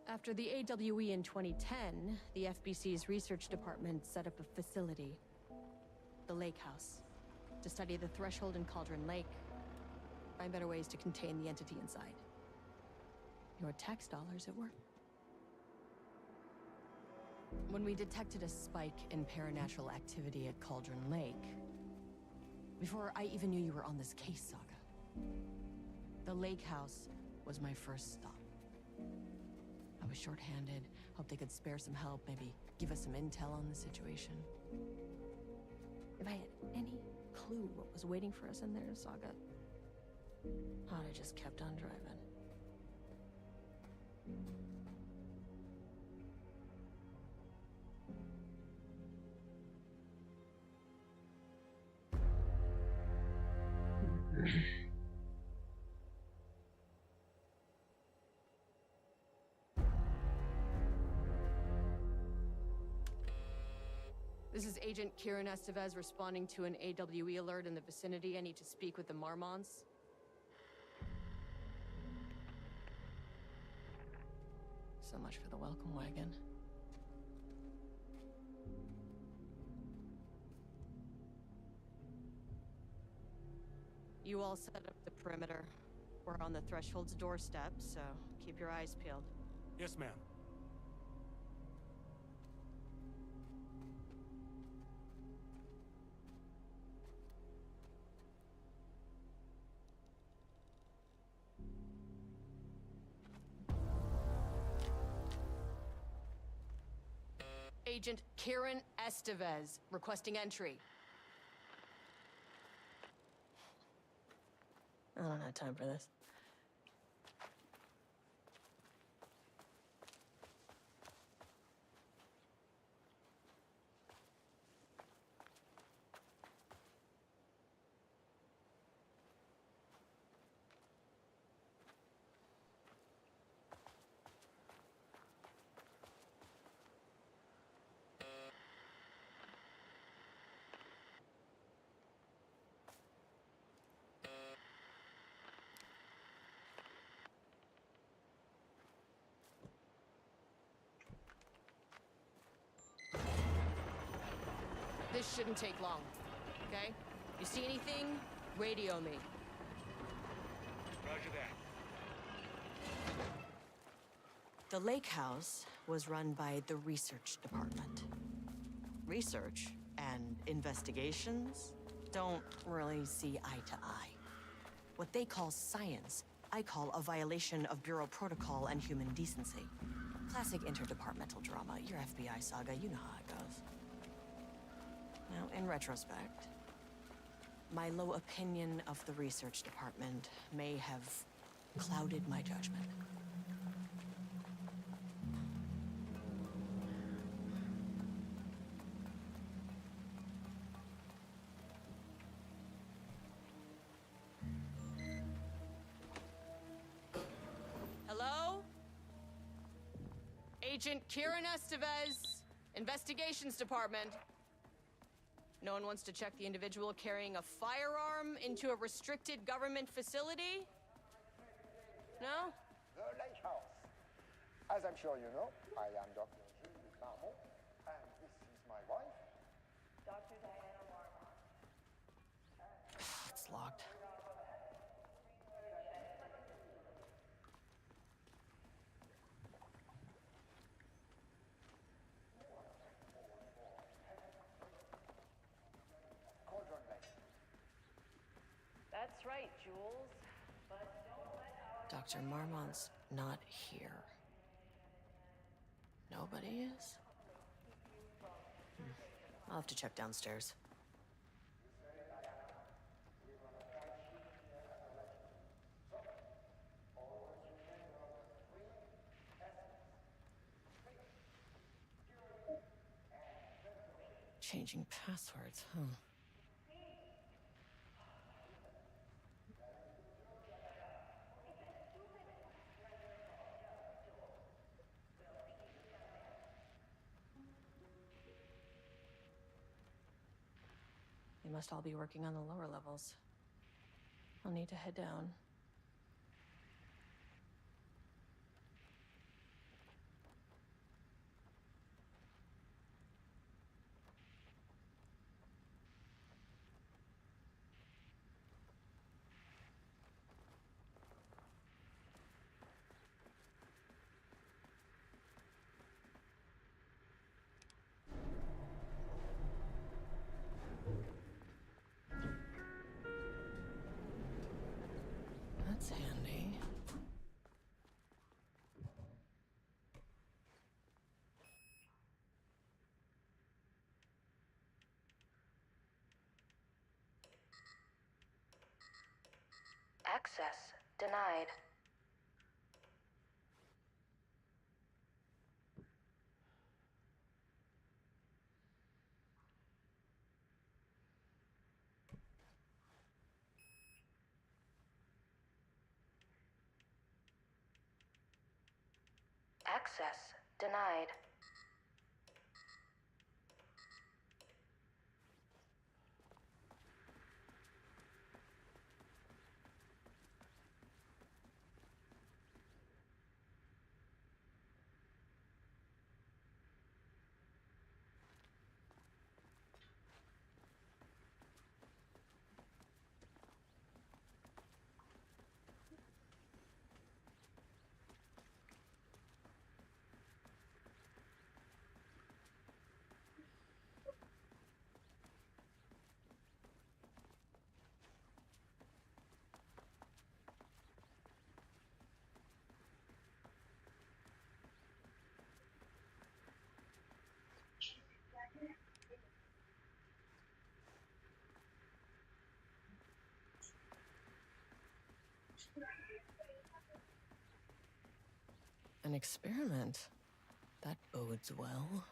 After the AWE in 2010, the FBC's research department set up a facility, the Lake House, to study the threshold in Cauldron Lake, find better ways to contain the entity inside. Your tax dollars at work. When we detected a spike in paranatural activity at Cauldron Lake, before I even knew you were on this case, Saga, the Lake House was my first stop. I was short-handed, hoped they could spare some help, maybe give us some intel on the situation. If I had any clue what was waiting for us in there, Saga, I'd have just kept on driving. This is Agent Kieran Estevez responding to an AWE alert in the vicinity. I need to speak with the Marmonts. So much for the welcome wagon. You all set up the perimeter. We're on the Threshold's doorstep, so keep your eyes peeled. Yes, ma'am. Agent Kieran Estevez, requesting entry. I don't have time for this. This shouldn't take long, okay? You see anything, radio me. Roger that. The Lake House was run by the research department. Research and investigations don't really see eye to eye. What they call science, I call a violation of Bureau protocol and human decency. Classic interdepartmental drama. Your FBI saga, you know how it goes. Now, in retrospect, my low opinion of the research department may have clouded my judgment. Hello? Agent Kieran Estevez, Investigations Department. No one wants to check the individual carrying a firearm into a restricted government facility? No? The Lake House. As I'm sure you know, I am Dr. Jules Marmont, and this is my wife, Dr. Diana Marmont. It's locked. That's right, Jules. But don't let our... Dr. Marmont's not here. Nobody is? I'll have to check downstairs. Changing passwords, huh? They must all be working on the lower levels. I'll need to head down. That's handy. Access denied. Access denied. An experiment? That bodes well.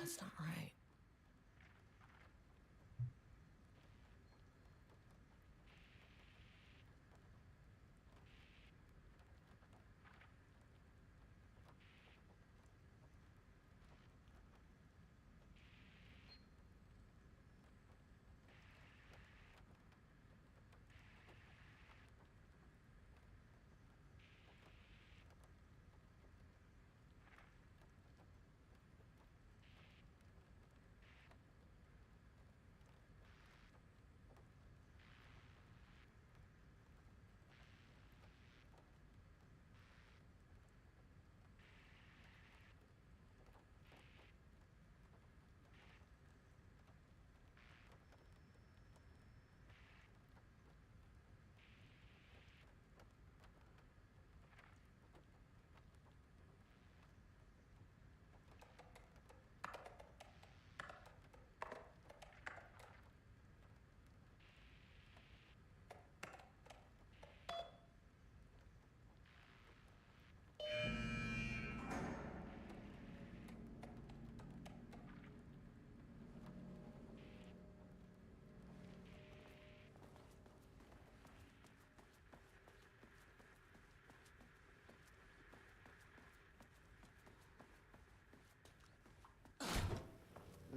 That's not right.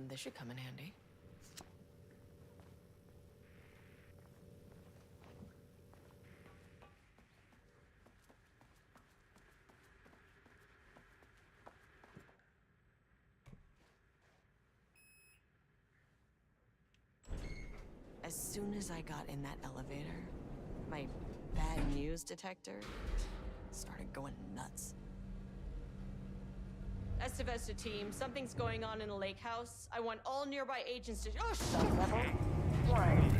This should come in handy. As soon as I got in that elevator, my bad news detector started going nuts. Estevesta team, something's going on in the lake house. I want all nearby agents to— oh, shit! Level 1.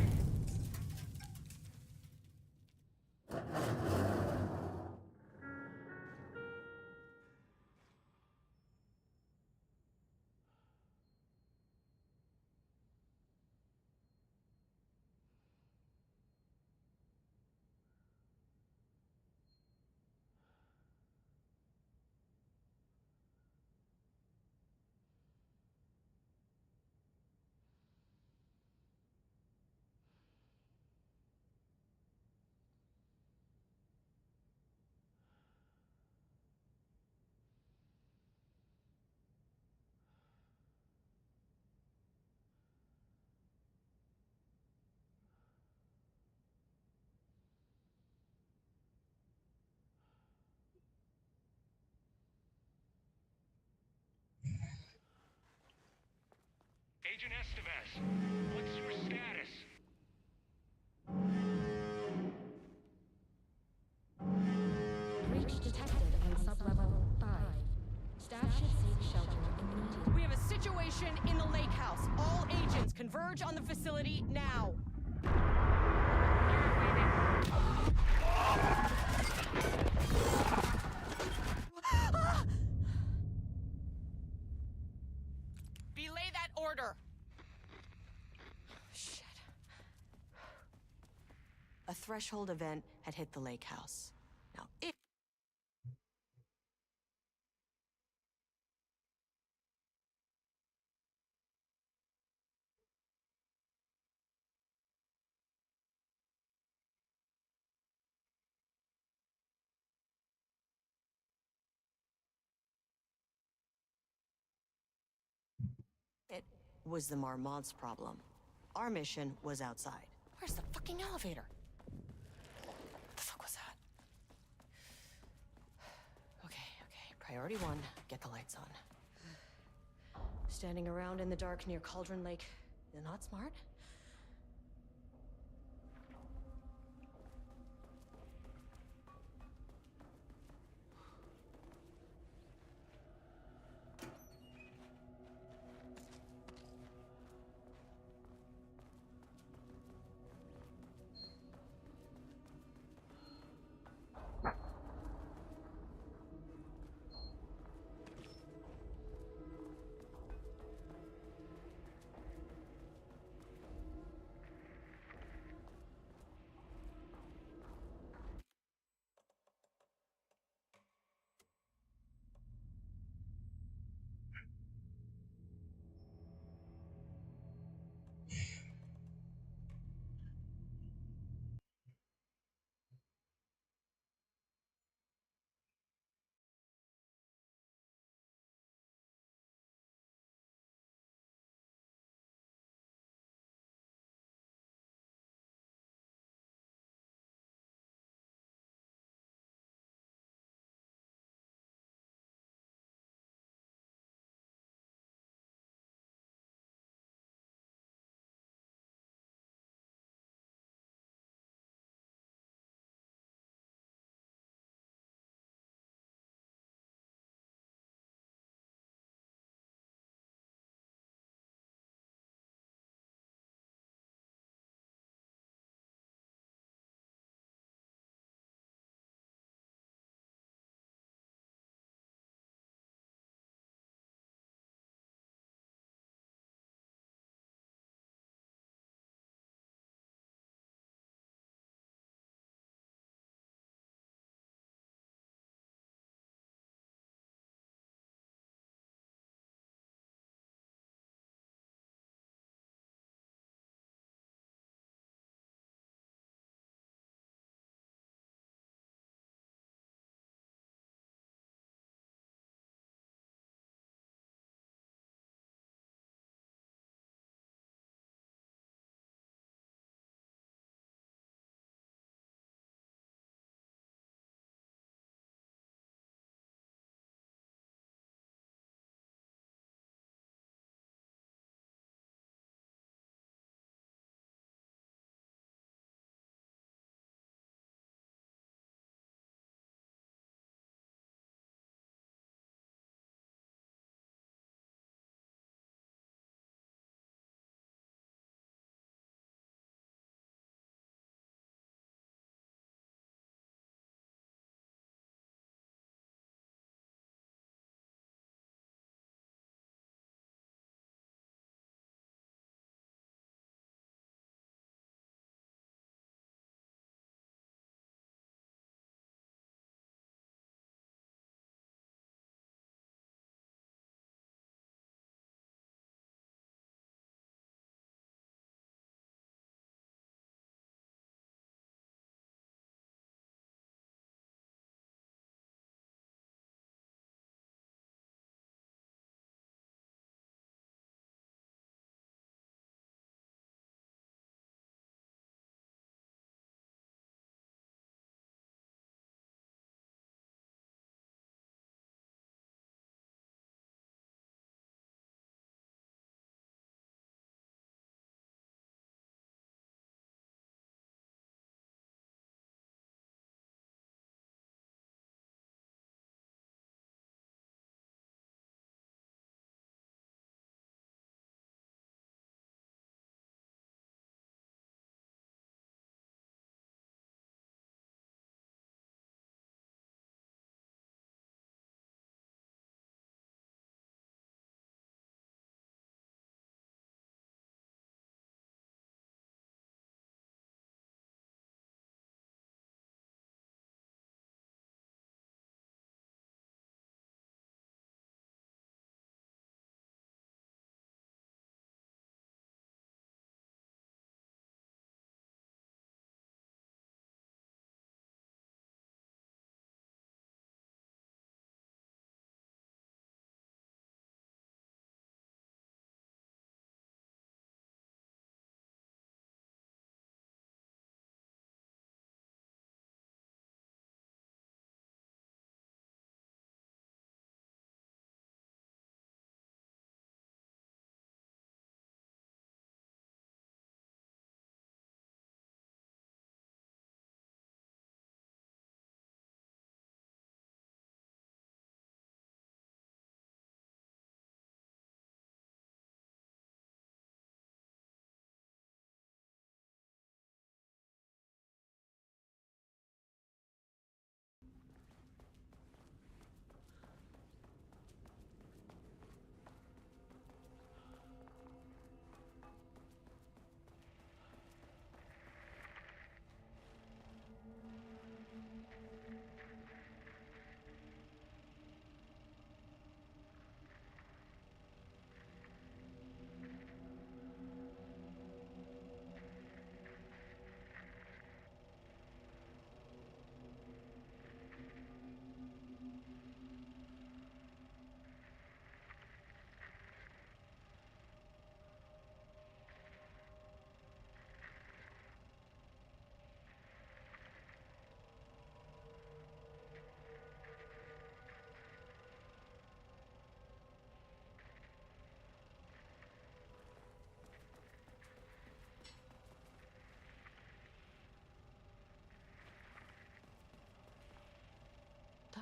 Agent Estevez, what's your status? Breach detected on sublevel 5. Staff should seek shelter immediately. We have a situation in the lake house. All agents converge on the facility now. Belay that order. Shit. A threshold event had hit the lake house. Now, if it was the Marmont's problem. Our mission was outside. Where's the fucking elevator? What the fuck was that? Okay. Priority 1, get the lights on. Standing around in the dark near Cauldron Lake, not smart?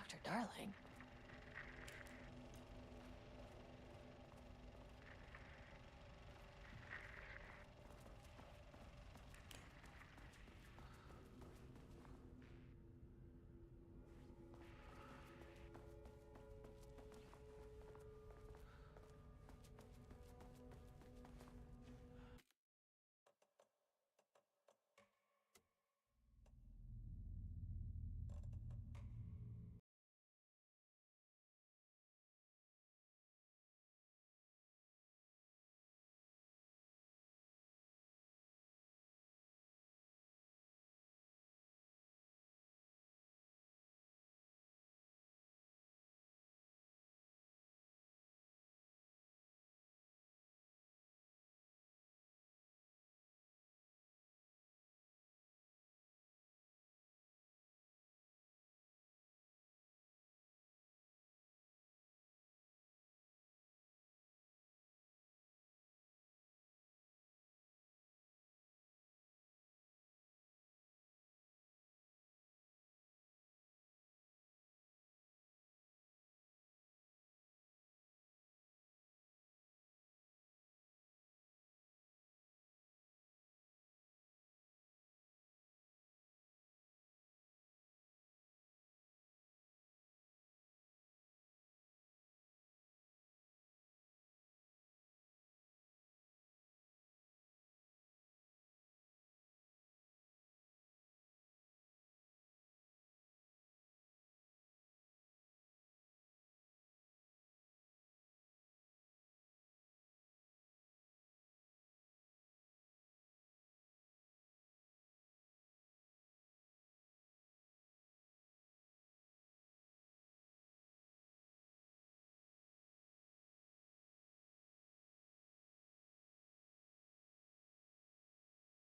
Dr. Darling.